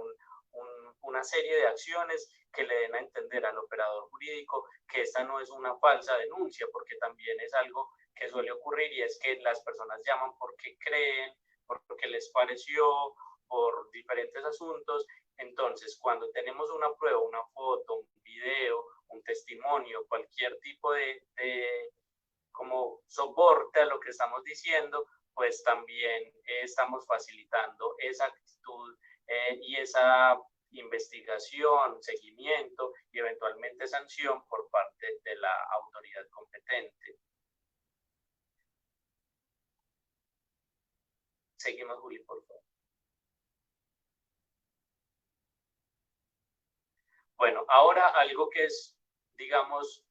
una serie de acciones que le den a entender al operador jurídico que esta no es una falsa denuncia, porque también es algo que suele ocurrir y es que las personas llaman porque creen, porque les pareció, por diferentes asuntos. Entonces, cuando tenemos una prueba, una foto, un video, un testimonio, cualquier tipo de como soporte a lo que estamos diciendo, pues también estamos facilitando esa actitud y esa investigación, seguimiento y eventualmente sanción por parte de la autoridad competente. Seguimos, Juli, por favor. Bueno, ahora algo que es, digamos,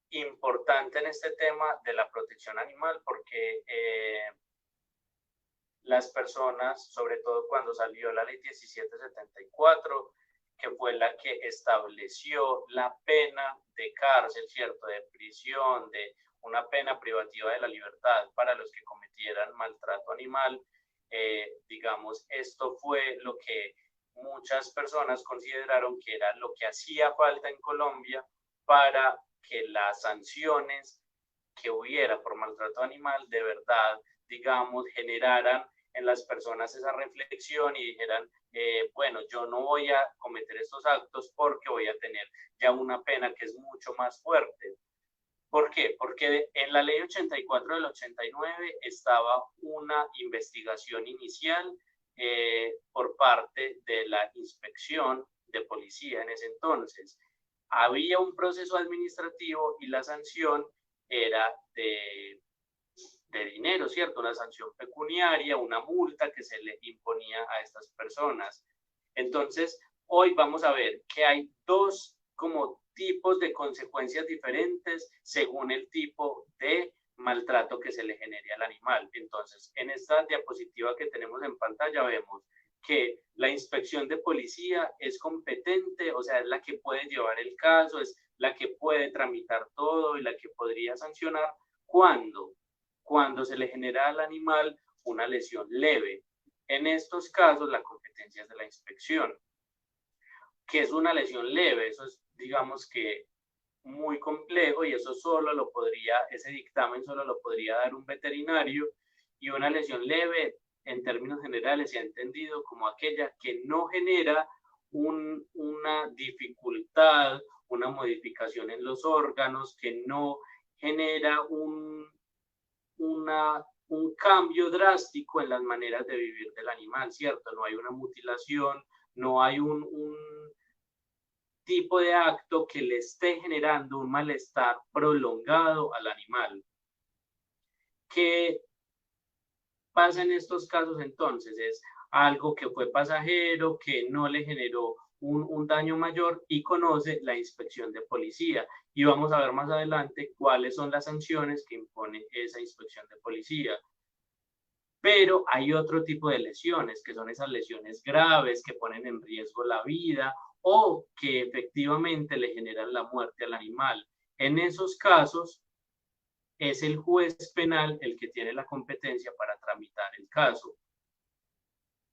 importante en este tema de la protección animal, porque las personas, sobre todo cuando salió la ley 1774, que fue la que estableció la pena de cárcel, ¿cierto?, de prisión, de una pena privativa de la libertad para los que cometieran maltrato animal, digamos, esto fue lo que muchas personas consideraron que era lo que hacía falta en Colombia para que las sanciones que hubiera por maltrato animal de verdad, digamos, generaran en las personas esa reflexión y dijeran, bueno, yo no voy a cometer estos actos porque voy a tener ya una pena que es mucho más fuerte. ¿Por qué? Porque en la ley 84 del 89 estaba una investigación inicial por parte de la inspección de policía en ese entonces. Había un proceso administrativo y la sanción era de dinero, ¿cierto? Una sanción pecuniaria, una multa que se le imponía a estas personas. Entonces, hoy vamos a ver que hay dos como tipos de consecuencias diferentes según el tipo de maltrato que se le genere al animal. Entonces, en esta diapositiva que tenemos en pantalla vemos que la inspección de policía es competente, o sea, es la que puede llevar el caso, es la que puede tramitar todo y la que podría sancionar cuando se le genera al animal una lesión leve. En estos casos, la competencia es de la inspección. ¿Qué es una lesión leve? Eso es, digamos que, muy complejo y eso ese dictamen solo lo podría dar un veterinario, y una lesión leve, en términos generales, se ha entendido como aquella que no genera una dificultad, una modificación en los órganos, que no genera un cambio drástico en las maneras de vivir del animal, ¿cierto? No hay una mutilación, no hay un tipo de acto que le esté generando un malestar prolongado al animal. ¿Qué pasa en estos casos entonces? Es algo que fue pasajero, que no le generó un daño mayor y conoce la inspección de policía. Y vamos a ver más adelante cuáles son las sanciones que impone esa inspección de policía. Pero hay otro tipo de lesiones, que son esas lesiones graves que ponen en riesgo la vida o que efectivamente le generan la muerte al animal. En esos casos, es el juez penal el que tiene la competencia para tramitar el caso.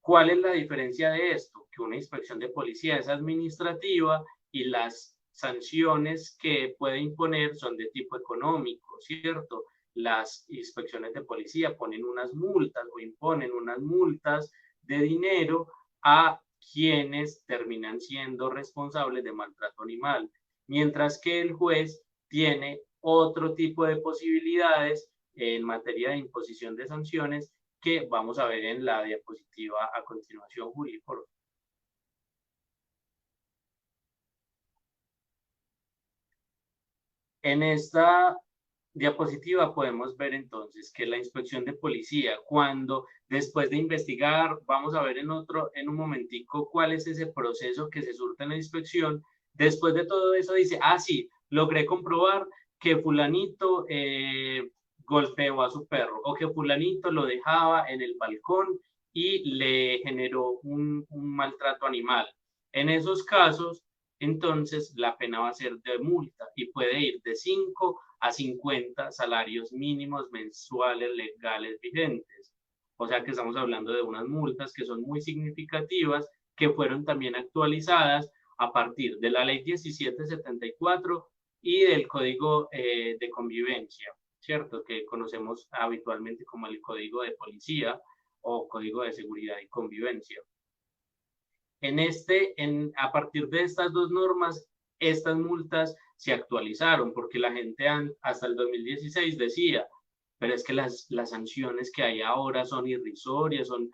¿Cuál es la diferencia de esto? Que una inspección de policía es administrativa y las sanciones que puede imponer son de tipo económico, ¿cierto? Las inspecciones de policía ponen unas multas o imponen unas multas de dinero a quienes terminan siendo responsables de maltrato animal, mientras que el juez tiene otro tipo de posibilidades en materia de imposición de sanciones que vamos a ver en la diapositiva a continuación, Juli, por favor. En esta diapositiva podemos ver entonces que la inspección de policía, cuando después de investigar, vamos a ver en un momentico cuál es ese proceso que se surte en la inspección, después de todo eso dice, sí, logré comprobar que fulanito golpeó a su perro o que fulanito lo dejaba en el balcón y le generó un maltrato animal. En esos casos, entonces la pena va a ser de multa y puede ir de 5 a 50 salarios mínimos mensuales legales vigentes. O sea que estamos hablando de unas multas que son muy significativas, que fueron también actualizadas a partir de la ley 1774 y del Código de Convivencia, ¿cierto? Que conocemos habitualmente como el Código de Policía o Código de Seguridad y Convivencia. A partir de estas dos normas, estas multas se actualizaron porque la gente hasta el 2016 decía, pero es que las sanciones que hay ahora son irrisorias, son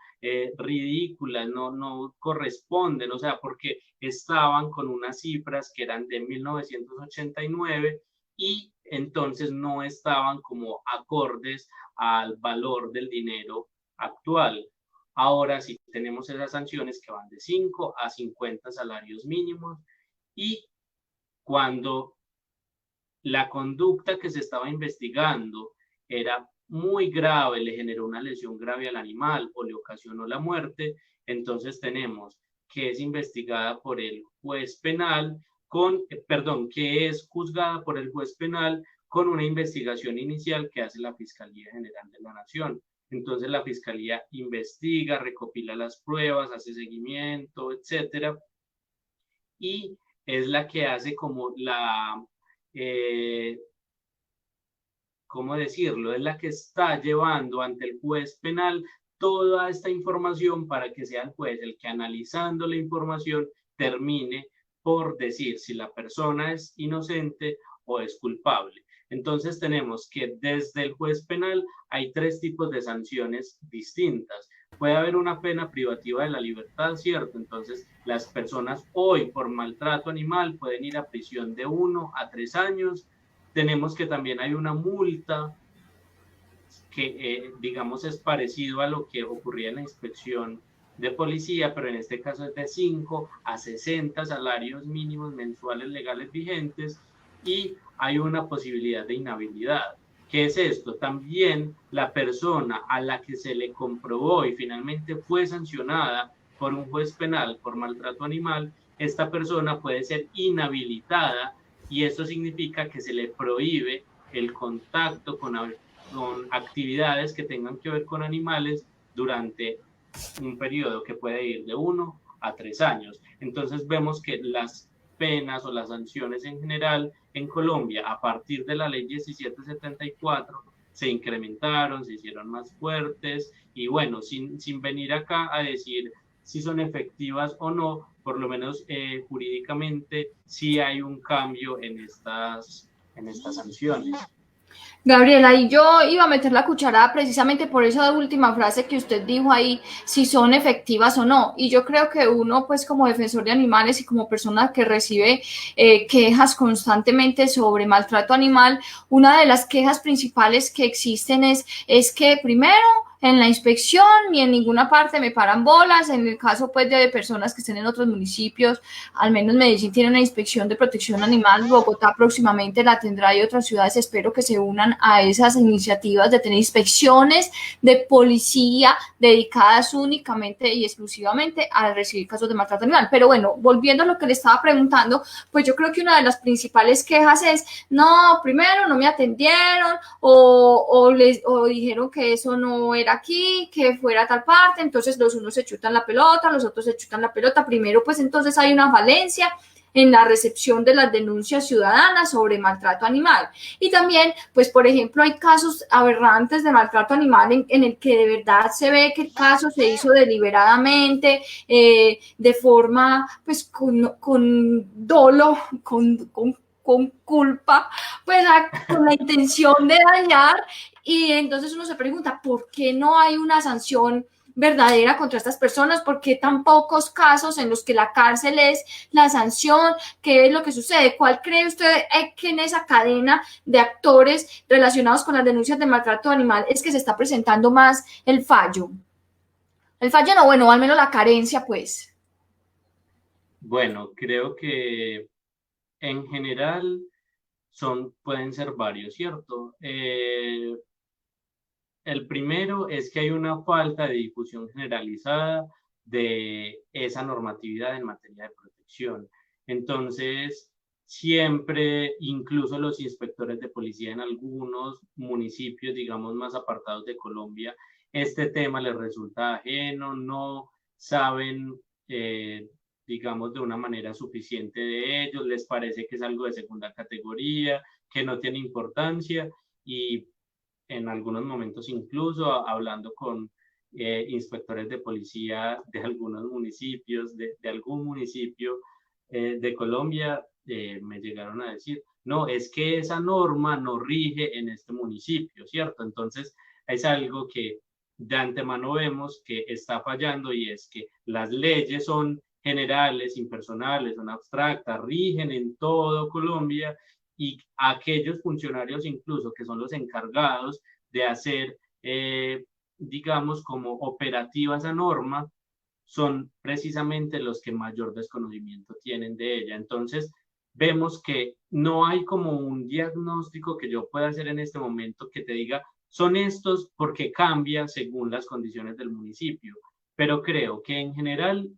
ridículas, no corresponden, o sea, porque estaban con unas cifras que eran de 1989 y entonces no estaban como acordes al valor del dinero actual. Ahora sí tenemos esas sanciones que van de 5 a 50 salarios mínimos y cuando la conducta que se estaba investigando era muy grave, le generó una lesión grave al animal o le ocasionó la muerte, entonces tenemos que es investigada por el juez penal que es juzgada por el juez penal con una investigación inicial que hace la Fiscalía General de la Nación. Entonces la fiscalía investiga, recopila las pruebas, hace seguimiento, etcétera, y es la que hace como ¿cómo decirlo? Es la que está llevando ante el juez penal toda esta información para que sea el juez el que, analizando la información, termine por decir si la persona es inocente o es culpable. Entonces tenemos que desde el juez penal hay 3 tipos de sanciones distintas. Puede haber una pena privativa de la libertad, ¿cierto? Entonces las personas hoy por maltrato animal pueden ir a prisión de 1 a 3 años. Tenemos que también hay una multa que, digamos, es parecido a lo que ocurría en la inspección de policía, pero en este caso es de 5 a 60 salarios mínimos mensuales legales vigentes, y hay una posibilidad de inhabilidad. ¿Qué es esto? También la persona a la que se le comprobó y finalmente fue sancionada por un juez penal por maltrato animal, esta persona puede ser inhabilitada, y eso significa que se le prohíbe el contacto con actividades que tengan que ver con animales durante un periodo que puede ir de 1 a 3 años. Entonces vemos que las penas o las sanciones en general en Colombia, a partir de la ley 1774, se incrementaron, se hicieron más fuertes, y bueno, sin venir acá a decir si son efectivas o no, por lo menos jurídicamente sí hay un cambio en estas sanciones. Gabriela, y yo iba a meter la cucharada precisamente por esa última frase que usted dijo ahí, si son efectivas o no. Y yo creo que uno, pues como defensor de animales y como persona que recibe quejas constantemente sobre maltrato animal, una de las quejas principales que existen es que primero, en la inspección ni en ninguna parte me paran bolas. En el caso pues de personas que estén en otros municipios, al menos Medellín tiene una inspección de protección animal, Bogotá próximamente la tendrá, y otras ciudades espero que se unan a esas iniciativas de tener inspecciones de policía dedicadas únicamente y exclusivamente a recibir casos de maltrato animal. Pero bueno, volviendo a lo que le estaba preguntando, pues yo creo que una de las principales quejas es, no, primero no me atendieron, o dijeron que eso no era aquí, que fuera a tal parte, entonces los unos se chutan la pelota, los otros se chutan la pelota. Primero, pues entonces hay una falencia en la recepción de las denuncias ciudadanas sobre maltrato animal. Y también, pues por ejemplo, hay casos aberrantes de maltrato animal en el que de verdad se ve que el caso se hizo deliberadamente, de forma, pues con dolo, con culpa, pues con la intención de dañar. Y entonces uno se pregunta, ¿por qué no hay una sanción verdadera contra estas personas? ¿Por qué tan pocos casos en los que la cárcel es la sanción? ¿Qué es lo que sucede? ¿Cuál cree usted que en esa cadena de actores relacionados con las denuncias de maltrato animal es que se está presentando más el fallo? El fallo no, bueno, al menos la carencia, pues. Bueno, creo que en general pueden ser varios, ¿cierto? El primero es que hay una falta de difusión generalizada de esa normatividad en materia de protección. Entonces, siempre, incluso los inspectores de policía en algunos municipios, digamos, más apartados de Colombia, este tema les resulta ajeno, no saben, digamos, de una manera suficiente de ellos, les parece que es algo de segunda categoría, que no tiene importancia, y en algunos momentos incluso hablando con inspectores de policía de algunos municipios, de algún municipio de Colombia, me llegaron a decir, no, es que esa norma no rige en este municipio, ¿cierto? Entonces es algo que de antemano vemos que está fallando, y es que las leyes son generales, impersonales, son abstractas, rigen en todo Colombia, y aquellos funcionarios incluso que son los encargados de hacer, digamos, como operativa esa norma, son precisamente los que mayor desconocimiento tienen de ella. Entonces, vemos que no hay como un diagnóstico que yo pueda hacer en este momento que te diga, son estos, porque cambia según las condiciones del municipio. Pero creo que en general,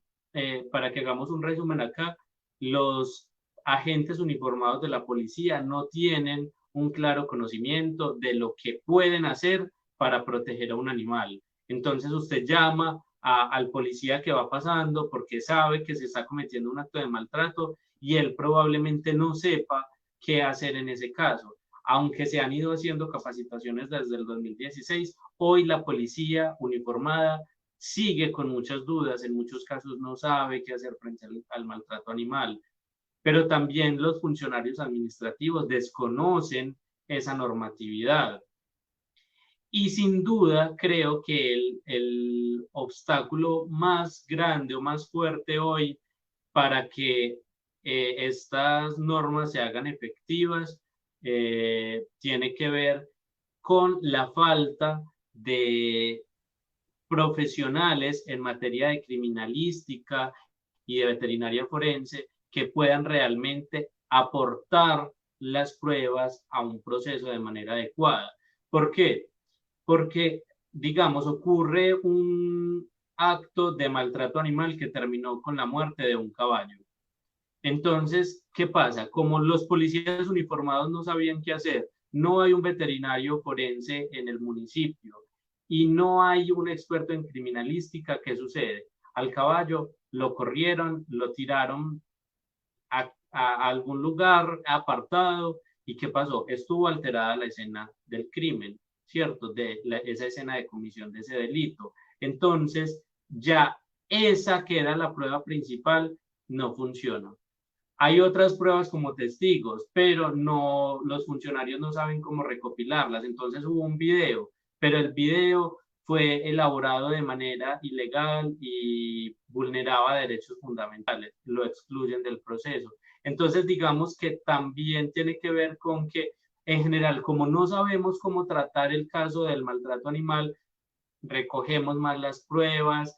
para que hagamos un resumen acá, los agentes uniformados de la policía no tienen un claro conocimiento de lo que pueden hacer para proteger a un animal. Entonces usted llama al policía que va pasando porque sabe que se está cometiendo un acto de maltrato y él probablemente no sepa qué hacer en ese caso. Aunque se han ido haciendo capacitaciones desde el 2016, hoy la policía uniformada sigue con muchas dudas, en muchos casos no sabe qué hacer frente al maltrato animal, pero también los funcionarios administrativos desconocen esa normatividad. Y sin duda creo que el obstáculo más grande o más fuerte hoy para que estas normas se hagan efectivas tiene que ver con la falta de profesionales en materia de criminalística y de veterinaria forense que puedan realmente aportar las pruebas a un proceso de manera adecuada. ¿Por qué? Porque, digamos, ocurre un acto de maltrato animal que terminó con la muerte de un caballo. Entonces, ¿qué pasa? Como los policías uniformados no sabían qué hacer, no hay un veterinario forense en el municipio y no hay un experto en criminalística, ¿qué sucede? Al caballo lo corrieron, lo tiraron a algún lugar apartado y ¿qué pasó? Estuvo alterada la escena del crimen, ¿cierto? Esa escena de comisión de ese delito. Entonces, ya esa que era la prueba principal no funciona. Hay otras pruebas como testigos, pero no, los funcionarios no saben cómo recopilarlas. Entonces hubo un video, pero el video fue elaborado de manera ilegal y vulneraba derechos fundamentales, lo excluyen del proceso. Entonces digamos que también tiene que ver con que en general, como no sabemos cómo tratar el caso del maltrato animal, recogemos mal las pruebas,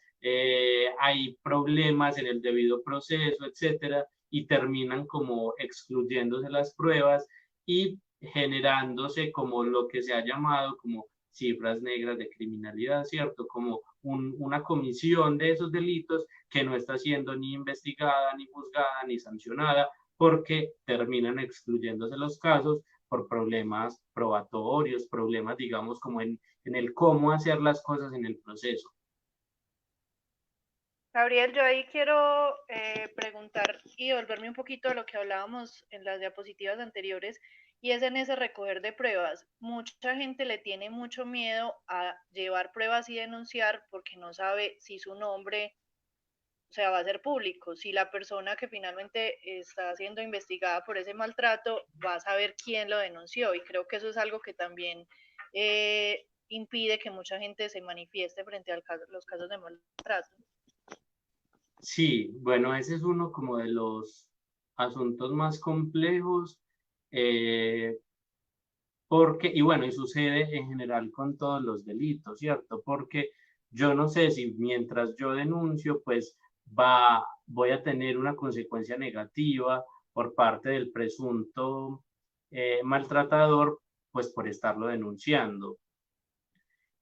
hay problemas en el debido proceso, etcétera, y terminan como excluyéndose las pruebas y generándose como lo que se ha llamado como cifras negras de criminalidad, ¿cierto? Como una comisión de esos delitos que no está siendo ni investigada, ni juzgada, ni sancionada, porque terminan excluyéndose los casos por problemas probatorios, problemas, digamos, como en el cómo hacer las cosas en el proceso. Gabriel, yo ahí quiero preguntar y volverme un poquito a lo que hablábamos en las diapositivas anteriores, y es en ese recoger de pruebas. Mucha gente le tiene mucho miedo a llevar pruebas y denunciar porque no sabe si su nombre, o sea, va a ser público, si la persona que finalmente está siendo investigada por ese maltrato va a saber quién lo denunció, y creo que eso es algo que también impide que mucha gente se manifieste frente a los casos de maltrato. Sí, bueno, ese es uno como de los asuntos más complejos, porque, y bueno, y sucede en general con todos los delitos, ¿cierto? Porque yo no sé si mientras yo denuncio, pues voy a tener una consecuencia negativa por parte del presunto maltratador, pues por estarlo denunciando.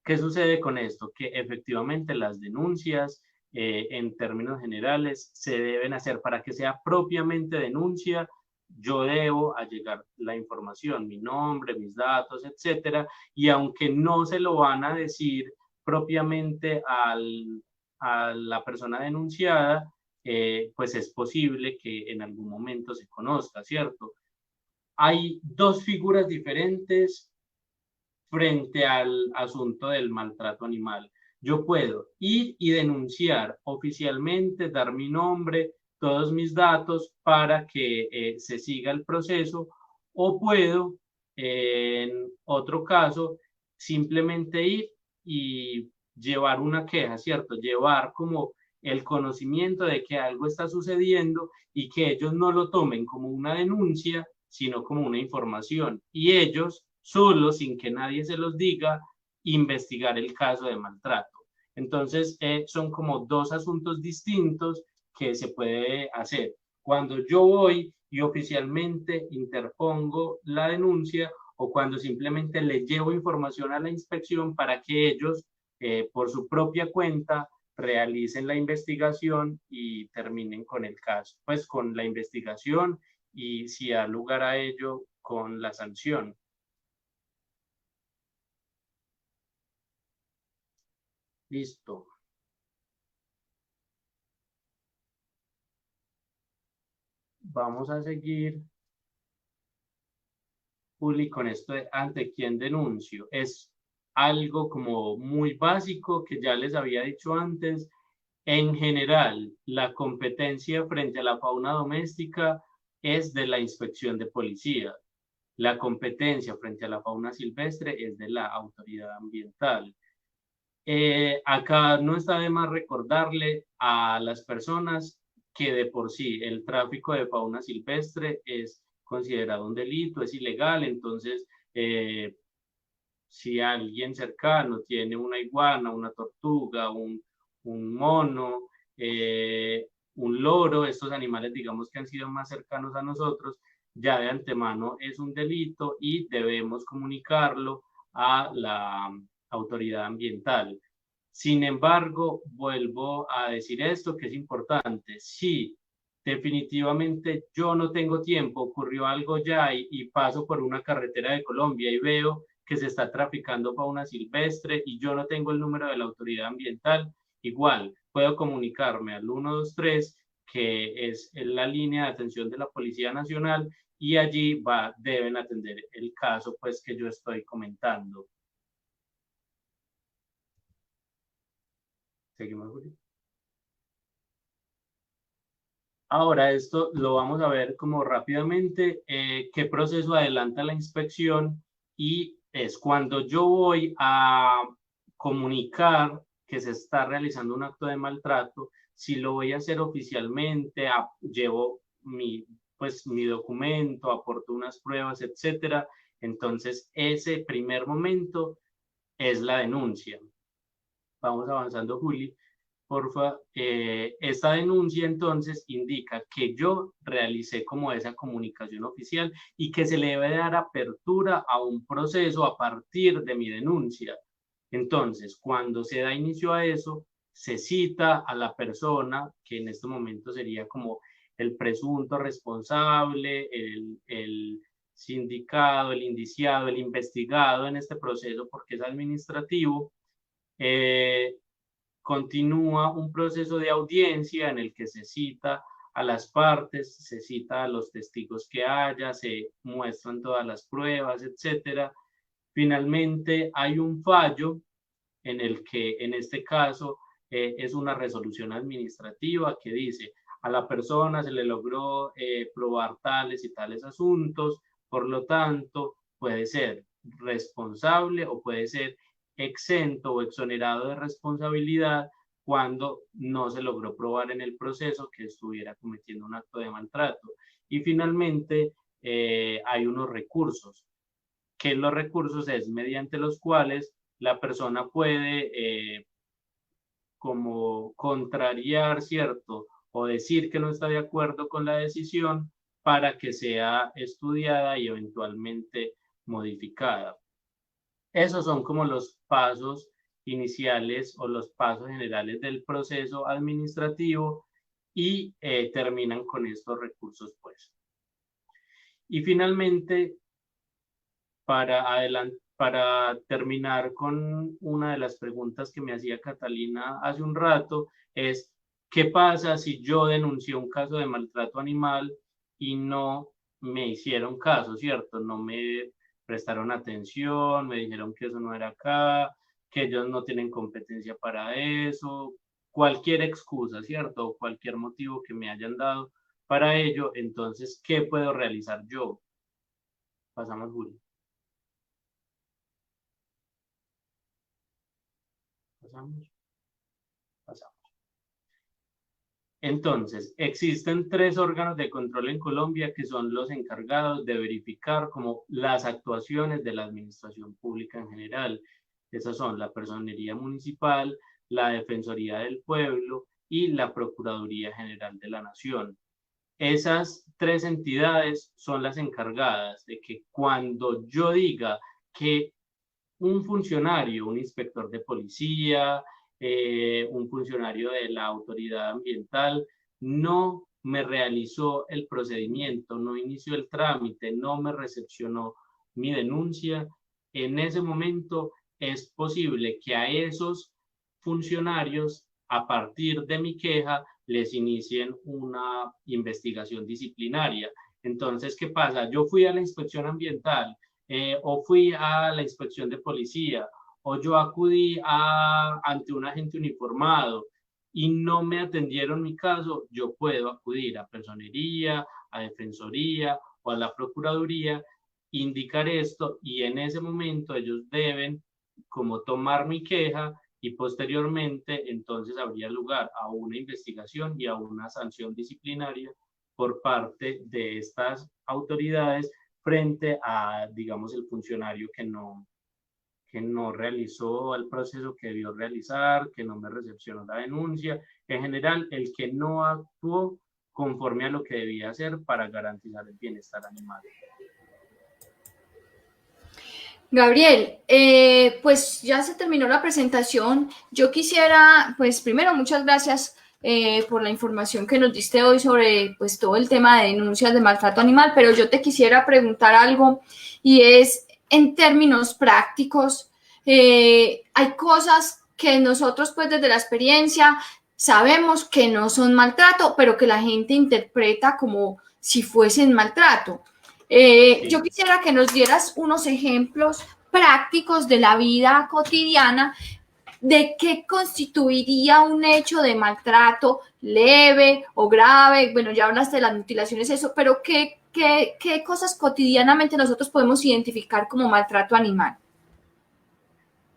¿Qué sucede con esto? Que efectivamente las denuncias, en términos generales, se deben hacer para que sea propiamente denuncia. Yo debo allegar la información, mi nombre, mis datos, etcétera, y aunque no se lo van a decir propiamente a la persona denunciada, pues es posible que en algún momento se conozca, ¿cierto? Hay dos figuras diferentes frente al asunto del maltrato animal. Yo puedo ir y denunciar oficialmente, dar mi nombre, todos mis datos para que se siga el proceso, o puedo, en otro caso, simplemente ir y llevar una queja, ¿cierto? Llevar como el conocimiento de que algo está sucediendo y que ellos no lo tomen como una denuncia, sino como una información. Y ellos solo, sin que nadie se los diga, investigar el caso de maltrato. Entonces, son como dos asuntos distintos que se puede hacer. Cuando yo voy y oficialmente interpongo la denuncia, o cuando simplemente le llevo información a la inspección para que ellos, por su propia cuenta, realicen la investigación y terminen con el caso, pues con la investigación y, si da lugar a ello, con la sanción. Listo. Vamos a seguir, Juli, con esto de ante quién denuncio. Es algo como muy básico que ya les había dicho antes. En general, la competencia frente a la fauna doméstica es de la inspección de policía. La competencia frente a la fauna silvestre es de la autoridad ambiental. Acá no está de más recordarle a las personas que de por sí el tráfico de fauna silvestre es considerado un delito, es ilegal. Entonces, si alguien cercano tiene una iguana, una tortuga, un mono, un loro, estos animales, digamos, que han sido más cercanos a nosotros, ya de antemano es un delito y debemos comunicarlo a la autoridad ambiental. Sin embargo, vuelvo a decir esto que es importante. Si definitivamente yo no tengo tiempo, ocurrió algo ya y paso por una carretera de Colombia y veo que se está traficando fauna silvestre y yo no tengo el número de la autoridad ambiental, igual puedo comunicarme al 123, que es la línea de atención de la Policía Nacional, y allí deben atender el caso pues que yo estoy comentando. Seguimos, Juli. Ahora esto lo vamos a ver como rápidamente, qué proceso adelanta la inspección, y es cuando yo voy a comunicar que se está realizando un acto de maltrato. Si lo voy a hacer oficialmente, llevo mi documento, aporto unas pruebas, etcétera. Entonces ese primer momento es la denuncia. Vamos avanzando, Juli. Porfa, esta denuncia entonces indica que yo realicé como esa comunicación oficial y que se le debe dar apertura a un proceso a partir de mi denuncia. Entonces, cuando se da inicio a eso, se cita a la persona, que en este momento sería como el presunto responsable, el sindicado, el indiciado, el investigado en este proceso, porque es administrativo. Continúa un proceso de audiencia en el que se cita a las partes, se cita a los testigos que haya, se muestran todas las pruebas, etcétera. Finalmente hay un fallo en el que en este caso es una resolución administrativa que dice: a la persona se le logró probar tales y tales asuntos, por lo tanto puede ser responsable o puede ser exento o exonerado de responsabilidad cuando no se logró probar en el proceso que estuviera cometiendo un acto de maltrato. Y finalmente hay unos recursos, que los recursos es mediante los cuales la persona puede como contrariar, ¿cierto? O decir que no está de acuerdo con la decisión para que sea estudiada y eventualmente modificada. Esos son como los pasos iniciales o los pasos generales del proceso administrativo, y terminan con estos recursos, pues. Y finalmente, para terminar con una de las preguntas que me hacía Catalina hace un rato, es: ¿qué pasa si yo denuncié un caso de maltrato animal y no me hicieron caso, ¿cierto? No me prestaron atención, me dijeron que eso no era acá, que ellos no tienen competencia para eso, cualquier excusa, ¿cierto? O cualquier motivo que me hayan dado para ello. Entonces, ¿qué puedo realizar yo? Pasamos, Julio. Pasamos. Entonces, existen 3 órganos de control en Colombia que son los encargados de verificar como las actuaciones de la administración pública en general. Esas son la Personería Municipal, la Defensoría del Pueblo y la Procuraduría General de la Nación. Esas 3 entidades son las encargadas de que cuando yo diga que un funcionario, un inspector de policía, un funcionario de la autoridad ambiental, no me realizó el procedimiento, no inició el trámite, no me recepcionó mi denuncia, en ese momento es posible que a esos funcionarios, a partir de mi queja, les inicien una investigación disciplinaria. Entonces, ¿qué pasa? Yo fui a la inspección ambiental, o fui a la inspección de policía, o yo acudí ante un agente uniformado y no me atendieron mi caso, yo puedo acudir a personería, a defensoría o a la procuraduría, indicar esto, y en ese momento ellos deben como tomar mi queja, y posteriormente entonces habría lugar a una investigación y a una sanción disciplinaria por parte de estas autoridades frente a, digamos, el funcionario que no realizó el proceso que debió realizar, que no me recepcionó la denuncia, en general el que no actuó conforme a lo que debía hacer para garantizar el bienestar animal. Gabriel, pues ya se terminó la presentación. Yo quisiera, pues primero, muchas gracias por la información que nos diste hoy sobre pues todo el tema de denuncias de maltrato animal, pero yo te quisiera preguntar algo, y es en términos prácticos. Hay cosas que nosotros pues desde la experiencia sabemos que no son maltrato, pero que la gente interpreta como si fuesen maltrato. Sí. Yo quisiera que nos dieras unos ejemplos prácticos de la vida cotidiana de qué constituiría un hecho de maltrato leve o grave. Bueno, ya hablaste de las mutilaciones, eso, pero qué cosas cotidianamente nosotros podemos identificar como maltrato animal.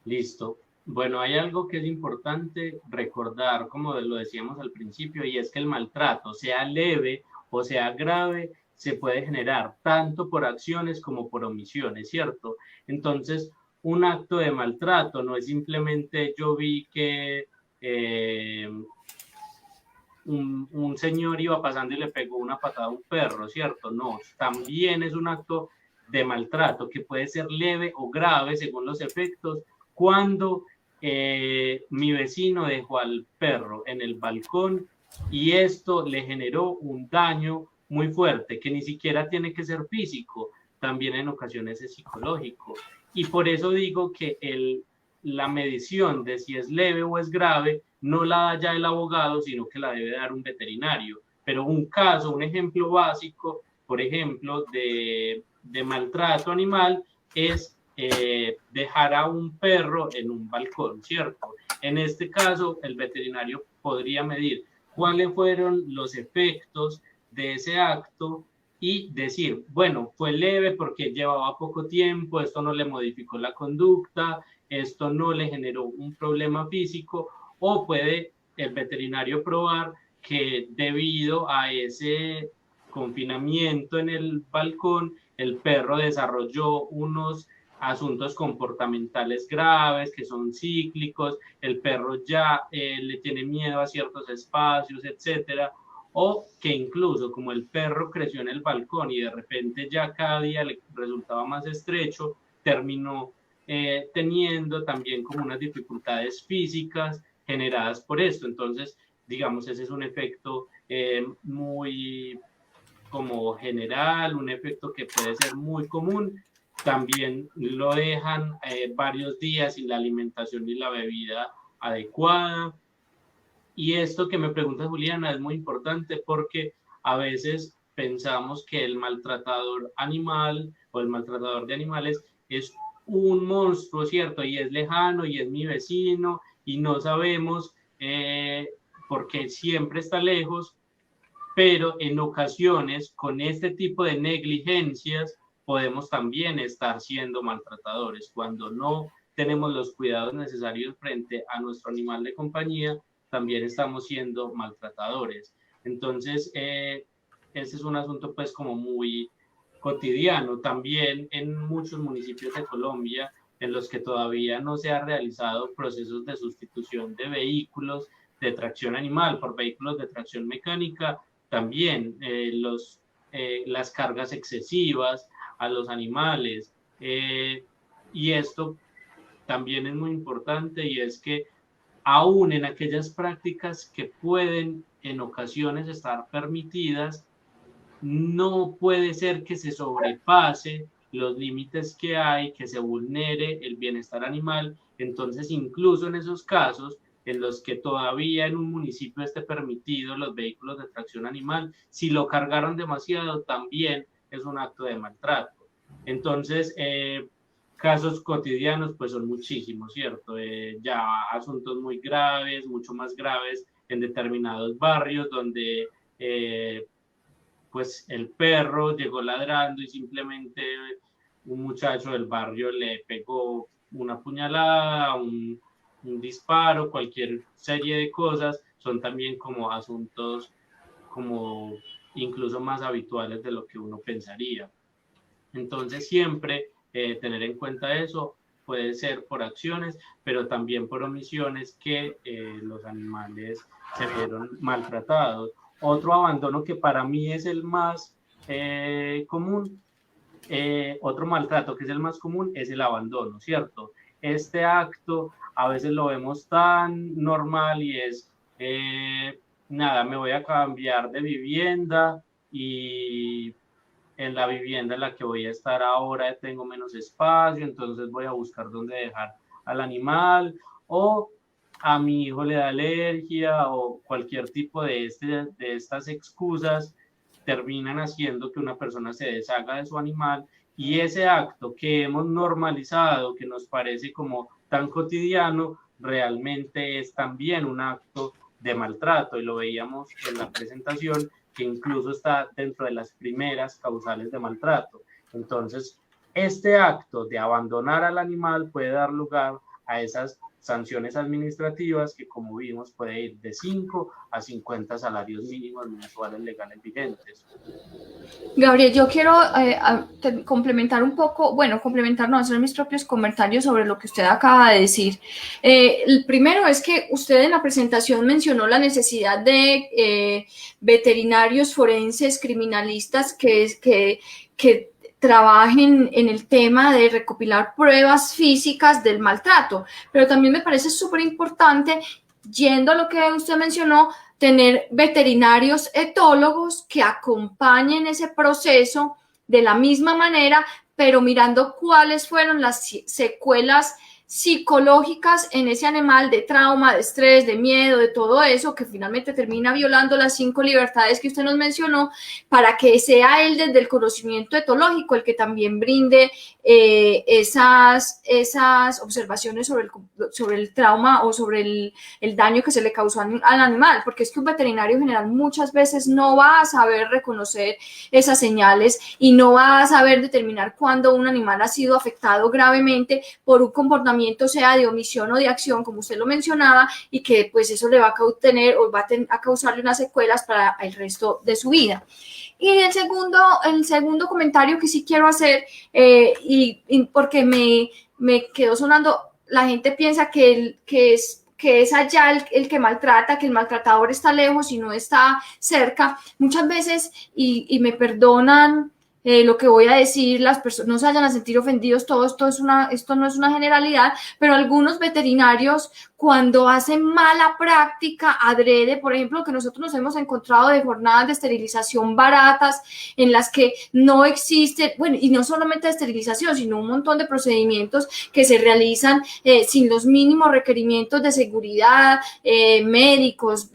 Listo. Bueno, hay algo que es importante recordar, como lo decíamos al principio, y es que el maltrato, sea leve o sea grave, se puede generar tanto por acciones como por omisiones, ¿cierto? Entonces, un acto de maltrato no es simplemente yo vi que un señor iba pasando y le pegó una patada a un perro, ¿cierto? No, también es un acto de maltrato que puede ser leve o grave según los efectos, cuando mi vecino dejó al perro en el balcón y esto le generó un daño muy fuerte, que ni siquiera tiene que ser físico, también en ocasiones es psicológico. Y por eso digo que la medición de si es leve o es grave no la da ya el abogado, sino que la debe dar un veterinario. Pero un caso, un ejemplo básico, por ejemplo, de maltrato animal es dejar a un perro en un balcón, ¿cierto? En este caso, el veterinario podría medir cuáles fueron los efectos de ese acto y decir, bueno, fue leve porque llevaba poco tiempo, esto no le modificó la conducta, esto no le generó un problema físico, o puede el veterinario probar que debido a ese confinamiento en el balcón, el perro desarrolló unos asuntos comportamentales graves que son cíclicos, el perro ya le tiene miedo a ciertos espacios, etcétera, o que incluso como el perro creció en el balcón y de repente ya cada día le resultaba más estrecho, terminó teniendo también como unas dificultades físicas generadas por esto. Entonces, digamos, ese es un efecto muy como general, un efecto que puede ser muy común. También lo dejan varios días sin la alimentación y la bebida adecuada. Y esto que me pregunta Juliana es muy importante porque a veces pensamos que el maltratador animal o el maltratador de animales es un monstruo, ¿cierto? Y es lejano y es mi vecino y no sabemos porque siempre está lejos, pero en ocasiones con este tipo de negligencias podemos también estar siendo maltratadores cuando no tenemos los cuidados necesarios frente a nuestro animal de compañía. También estamos siendo maltratadores. Entonces, ese es un asunto pues como muy cotidiano. También en muchos municipios de Colombia en los que todavía no se han realizado procesos de sustitución de vehículos de tracción animal por vehículos de tracción mecánica, también las cargas excesivas a los animales. Y esto también es muy importante, y es que aún en aquellas prácticas que pueden en ocasiones estar permitidas, no puede ser que se sobrepase los límites que hay, que se vulnere el bienestar animal. Entonces, incluso en esos casos, en los que todavía en un municipio esté permitido los vehículos de tracción animal, si lo cargaron demasiado también es un acto de maltrato. Entonces, casos cotidianos pues son muchísimos, ¿cierto? Ya asuntos muy graves, mucho más graves en determinados barrios donde pues el perro llegó ladrando y simplemente un muchacho del barrio le pegó una puñalada, un disparo, cualquier serie de cosas, son también como asuntos como incluso más habituales de lo que uno pensaría. Entonces siempre tener en cuenta eso, puede ser por acciones, pero también por omisiones que los animales se vieron maltratados. Otro abandono que para mí es el más común, otro maltrato que es el más común es el abandono, ¿cierto? Este acto a veces lo vemos tan normal y es, nada, me voy a cambiar de vivienda y en la vivienda en la que voy a estar ahora tengo menos espacio, entonces voy a buscar dónde dejar al animal, o a mi hijo le da alergia o cualquier tipo de estas excusas terminan haciendo que una persona se deshaga de su animal, y ese acto que hemos normalizado, que nos parece como tan cotidiano, realmente es también un acto de maltrato, y lo veíamos en la presentación, que incluso está dentro de las primeras causales de maltrato. Entonces, este acto de abandonar al animal puede dar lugar a esas sanciones administrativas que, como vimos, puede ir de 5 a 50 salarios mínimos mensuales legales vigentes. Gabriel, yo quiero complementar un poco, bueno, complementar, no, hacer mis propios comentarios sobre lo que usted acaba de decir. El primero es que usted en la presentación mencionó la necesidad de veterinarios forenses, criminalistas que trabajen en el tema de recopilar pruebas físicas del maltrato, pero también me parece súper importante, yendo a lo que usted mencionó, tener veterinarios etólogos que acompañen ese proceso de la misma manera, pero mirando cuáles fueron las secuelas psicológicas en ese animal de trauma, de estrés, de miedo, de todo eso, que finalmente termina violando las 5 libertades que usted nos mencionó, para que sea él desde el conocimiento etológico el que también brinde esas observaciones sobre el trauma o sobre el daño que se le causó al animal, porque es que un veterinario general muchas veces no va a saber reconocer esas señales y no va a saber determinar cuándo un animal ha sido afectado gravemente por un comportamiento, sea de omisión o de acción, como usted lo mencionaba, y que pues eso le va a causarle unas secuelas para el resto de su vida. Y el segundo comentario que sí quiero hacer, y porque me quedó sonando, la gente piensa que es allá el que maltrata, que el maltratador está lejos y no está cerca. Muchas veces, y me perdonan lo que voy a decir, las personas no se vayan a sentir ofendidos, esto no es una generalidad, pero algunos veterinarios, cuando hacen mala práctica adrede, por ejemplo, que nosotros nos hemos encontrado de jornadas de esterilización baratas en las que no existe, bueno, y no solamente de esterilización, sino un montón de procedimientos que se realizan sin los mínimos requerimientos de seguridad, médicos,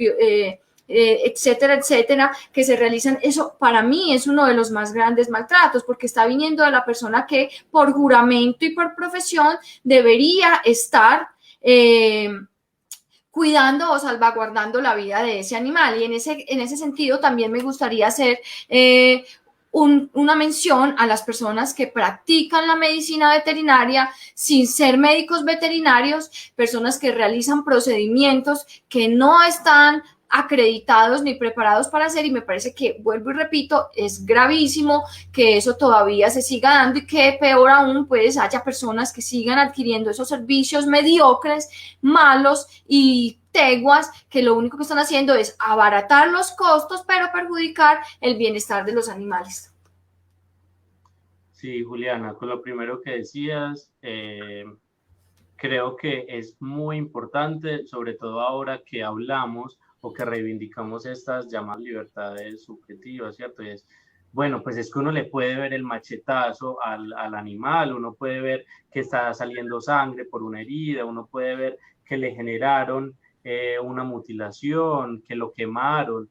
etcétera, etcétera, que se realizan. Eso para mí es uno de los más grandes maltratos, porque está viniendo de la persona que por juramento y por profesión debería estar cuidando o salvaguardando la vida de ese animal. Y en ese sentido también me gustaría hacer una mención a las personas que practican la medicina veterinaria sin ser médicos veterinarios, personas que realizan procedimientos que no están acreditados ni preparados para hacer, y me parece que, vuelvo y repito, es gravísimo que eso todavía se siga dando, y que peor aún, pues haya personas que sigan adquiriendo esos servicios mediocres, malos y teguas, que lo único que están haciendo es abaratar los costos, pero perjudicar el bienestar de los animales. Sí, Juliana, con lo primero que decías, creo que es muy importante, sobre todo ahora que hablamos o que reivindicamos estas llamadas libertades subjetivas, ¿cierto? Y es, bueno, pues es que uno le puede ver el machetazo al animal, uno puede ver que está saliendo sangre por una herida, uno puede ver que le generaron una mutilación, que lo quemaron,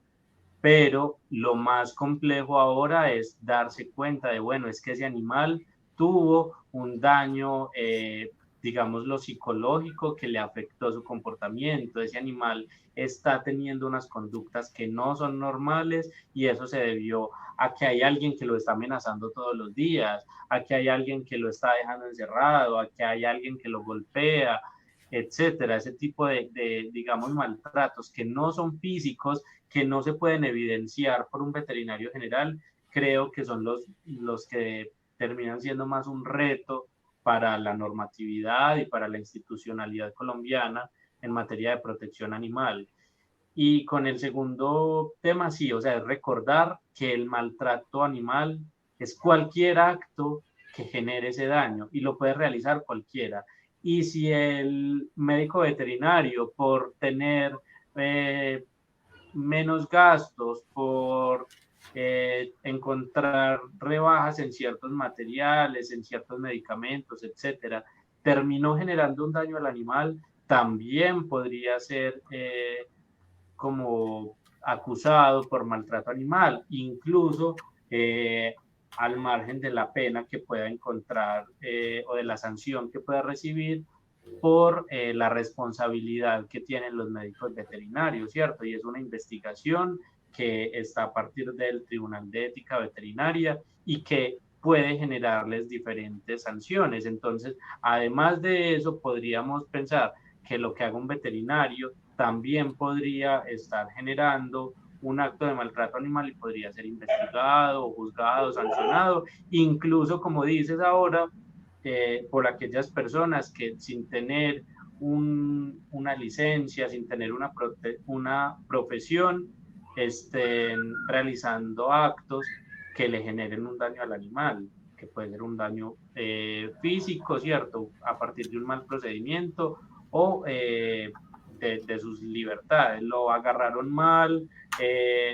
pero lo más complejo ahora es darse cuenta de, bueno, es que ese animal tuvo un daño, digámoslo, psicológico que le afectó su comportamiento. Ese animal está teniendo unas conductas que no son normales y eso se debió a que hay alguien que lo está amenazando todos los días, a que hay alguien que lo está dejando encerrado, a que hay alguien que lo golpea, etcétera. Ese tipo de digamos, maltratos que no son físicos, que no se pueden evidenciar por un veterinario general, creo que son los que terminan siendo más un reto para la normatividad y para la institucionalidad colombiana en materia de protección animal. Y con el segundo tema, sí, o sea, es recordar que el maltrato animal es cualquier acto que genere ese daño y lo puede realizar cualquiera. Y si el médico veterinario, por tener menos gastos, por encontrar rebajas en ciertos materiales, en ciertos medicamentos, etcétera, terminó generando un daño al animal, también podría ser como acusado por maltrato animal, incluso al margen de la pena que pueda encontrar o de la sanción que pueda recibir por la responsabilidad que tienen los médicos veterinarios, ¿cierto? Y es una investigación que está a partir del Tribunal de Ética Veterinaria y que puede generarles diferentes sanciones. Entonces, además de eso, podríamos pensar que lo que haga un veterinario también podría estar generando un acto de maltrato animal y podría ser investigado, juzgado, sancionado, incluso, como dices ahora, por aquellas personas que sin tener una licencia, sin tener una profesión, estén realizando actos que le generen un daño al animal, que puede ser un daño físico, ¿cierto?, a partir de un mal procedimiento o de sus libertades. Lo agarraron mal,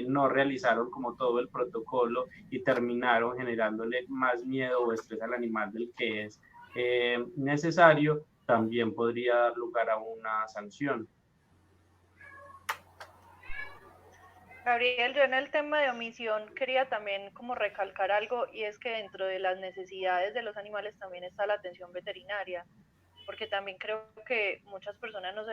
no realizaron como todo el protocolo y terminaron generándole más miedo o estrés al animal del que es necesario, también podría dar lugar a una sanción. Gabriel, yo en el tema de omisión quería también como recalcar algo, y es que dentro de las necesidades de los animales también está la atención veterinaria, porque también creo que muchas personas no se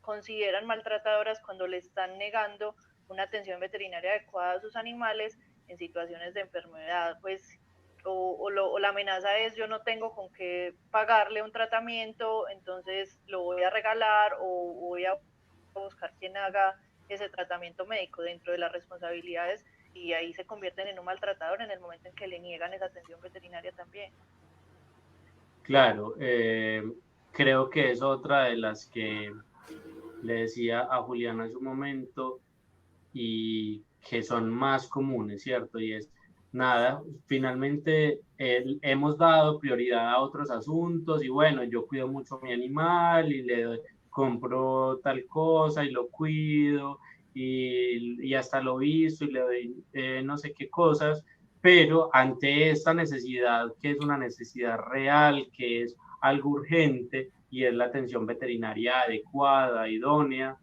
consideran maltratadoras cuando le están negando una atención veterinaria adecuada a sus animales en situaciones de enfermedad, pues, o la amenaza es: yo no tengo con qué pagarle un tratamiento, entonces lo voy a regalar o voy a buscar quien haga ese tratamiento médico dentro de las responsabilidades, y ahí se convierten en un maltratador en el momento en que le niegan esa atención veterinaria también. Claro, creo que es otra de las que le decía a Juliana en su momento y que son más comunes, ¿cierto? Y es, nada, finalmente hemos dado prioridad a otros asuntos y bueno, yo cuido mucho a mi animal y compro tal cosa y lo cuido y hasta lo visto y le doy no sé qué cosas, pero ante esta necesidad, que es una necesidad real, que es algo urgente y es la atención veterinaria adecuada, idónea,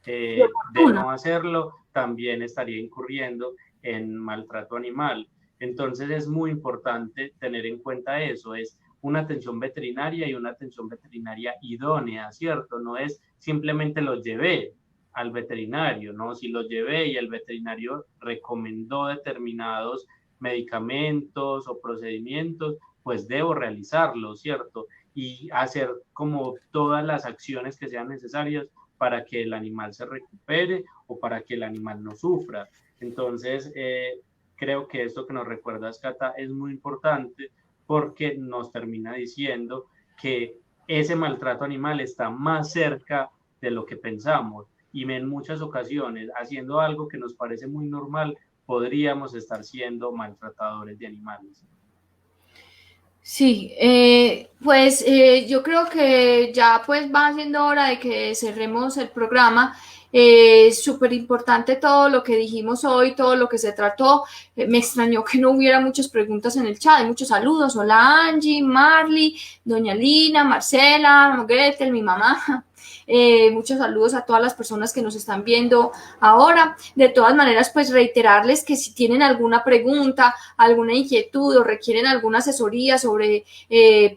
de no hacerlo, también estaría incurriendo en maltrato animal. Entonces es muy importante tener en cuenta eso, es una atención veterinaria y una atención veterinaria idónea, ¿cierto? No es simplemente lo llevé al veterinario, ¿no? Si lo llevé y el veterinario recomendó determinados medicamentos o procedimientos, pues debo realizarlo, ¿cierto? Y hacer como todas las acciones que sean necesarias para que el animal se recupere o para que el animal no sufra. Entonces, creo que esto que nos recuerdas, Cata, es muy importante porque nos termina diciendo que ese maltrato animal está más cerca de lo que pensamos y en muchas ocasiones, haciendo algo que nos parece muy normal, podríamos estar siendo maltratadores de animales. Sí, yo creo que ya pues va siendo hora de que cerremos el programa. Súper importante todo lo que dijimos hoy, todo lo que se trató. Me extrañó que no hubiera muchas preguntas en el chat. Hay muchos saludos. Hola Angie, Marley, Doña Lina, Marcela, Gretel, mi mamá. Muchos saludos a todas las personas que nos están viendo ahora. De todas maneras, pues reiterarles que si tienen alguna pregunta, alguna inquietud o requieren alguna asesoría sobre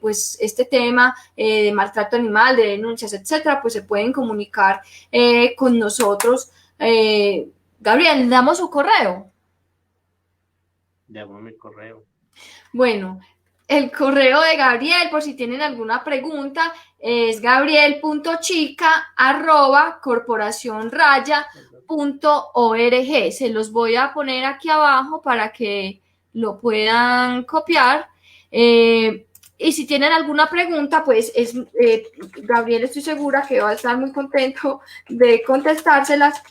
pues este tema de maltrato animal, de denuncias, etcétera, pues se pueden comunicar con nosotros. Gabriel, ¿damos su correo? Dame mi correo. Bueno, el correo de Gabriel, por si tienen alguna pregunta, es gabriel.chica@corporacionraya.org. Se los voy a poner aquí abajo para que lo puedan copiar. Y si tienen alguna pregunta, pues Gabriel, estoy segura que va a estar muy contento de contestárselas,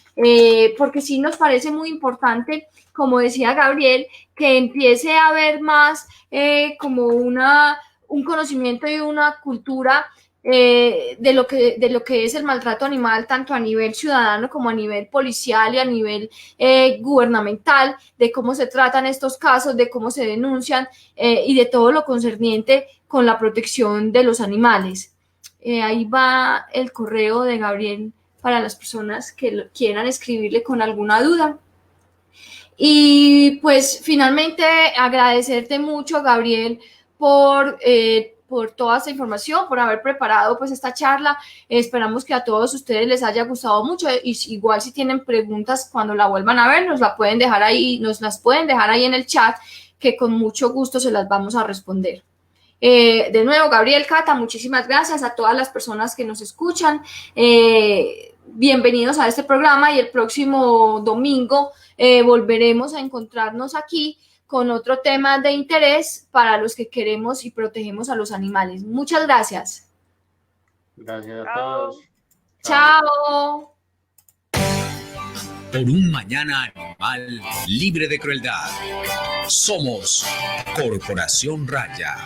porque sí nos parece muy importante, como decía Gabriel, que empiece a haber más como un conocimiento y una cultura de lo que es el maltrato animal, tanto a nivel ciudadano como a nivel policial y a nivel gubernamental, de cómo se tratan estos casos, de cómo se denuncian y de todo lo concerniente con la protección de los animales. Ahí va el correo de Gabriel para las personas que quieran escribirle con alguna duda. Y pues finalmente agradecerte mucho, Gabriel, por toda esta información, por haber preparado pues esta charla. Esperamos que a todos ustedes les haya gustado mucho, y igual si tienen preguntas cuando la vuelvan a ver, nos las pueden dejar ahí en el chat, que con mucho gusto se las vamos a responder. De nuevo, Gabriel, Cata, muchísimas gracias a todas las personas que nos escuchan. Bienvenidos a este programa, y el próximo domingo volveremos a encontrarnos aquí con otro tema de interés para los que queremos y protegemos a los animales. Muchas gracias. Gracias a todos. Chao. Por un mañana animal libre de crueldad. Somos Corporación Raya.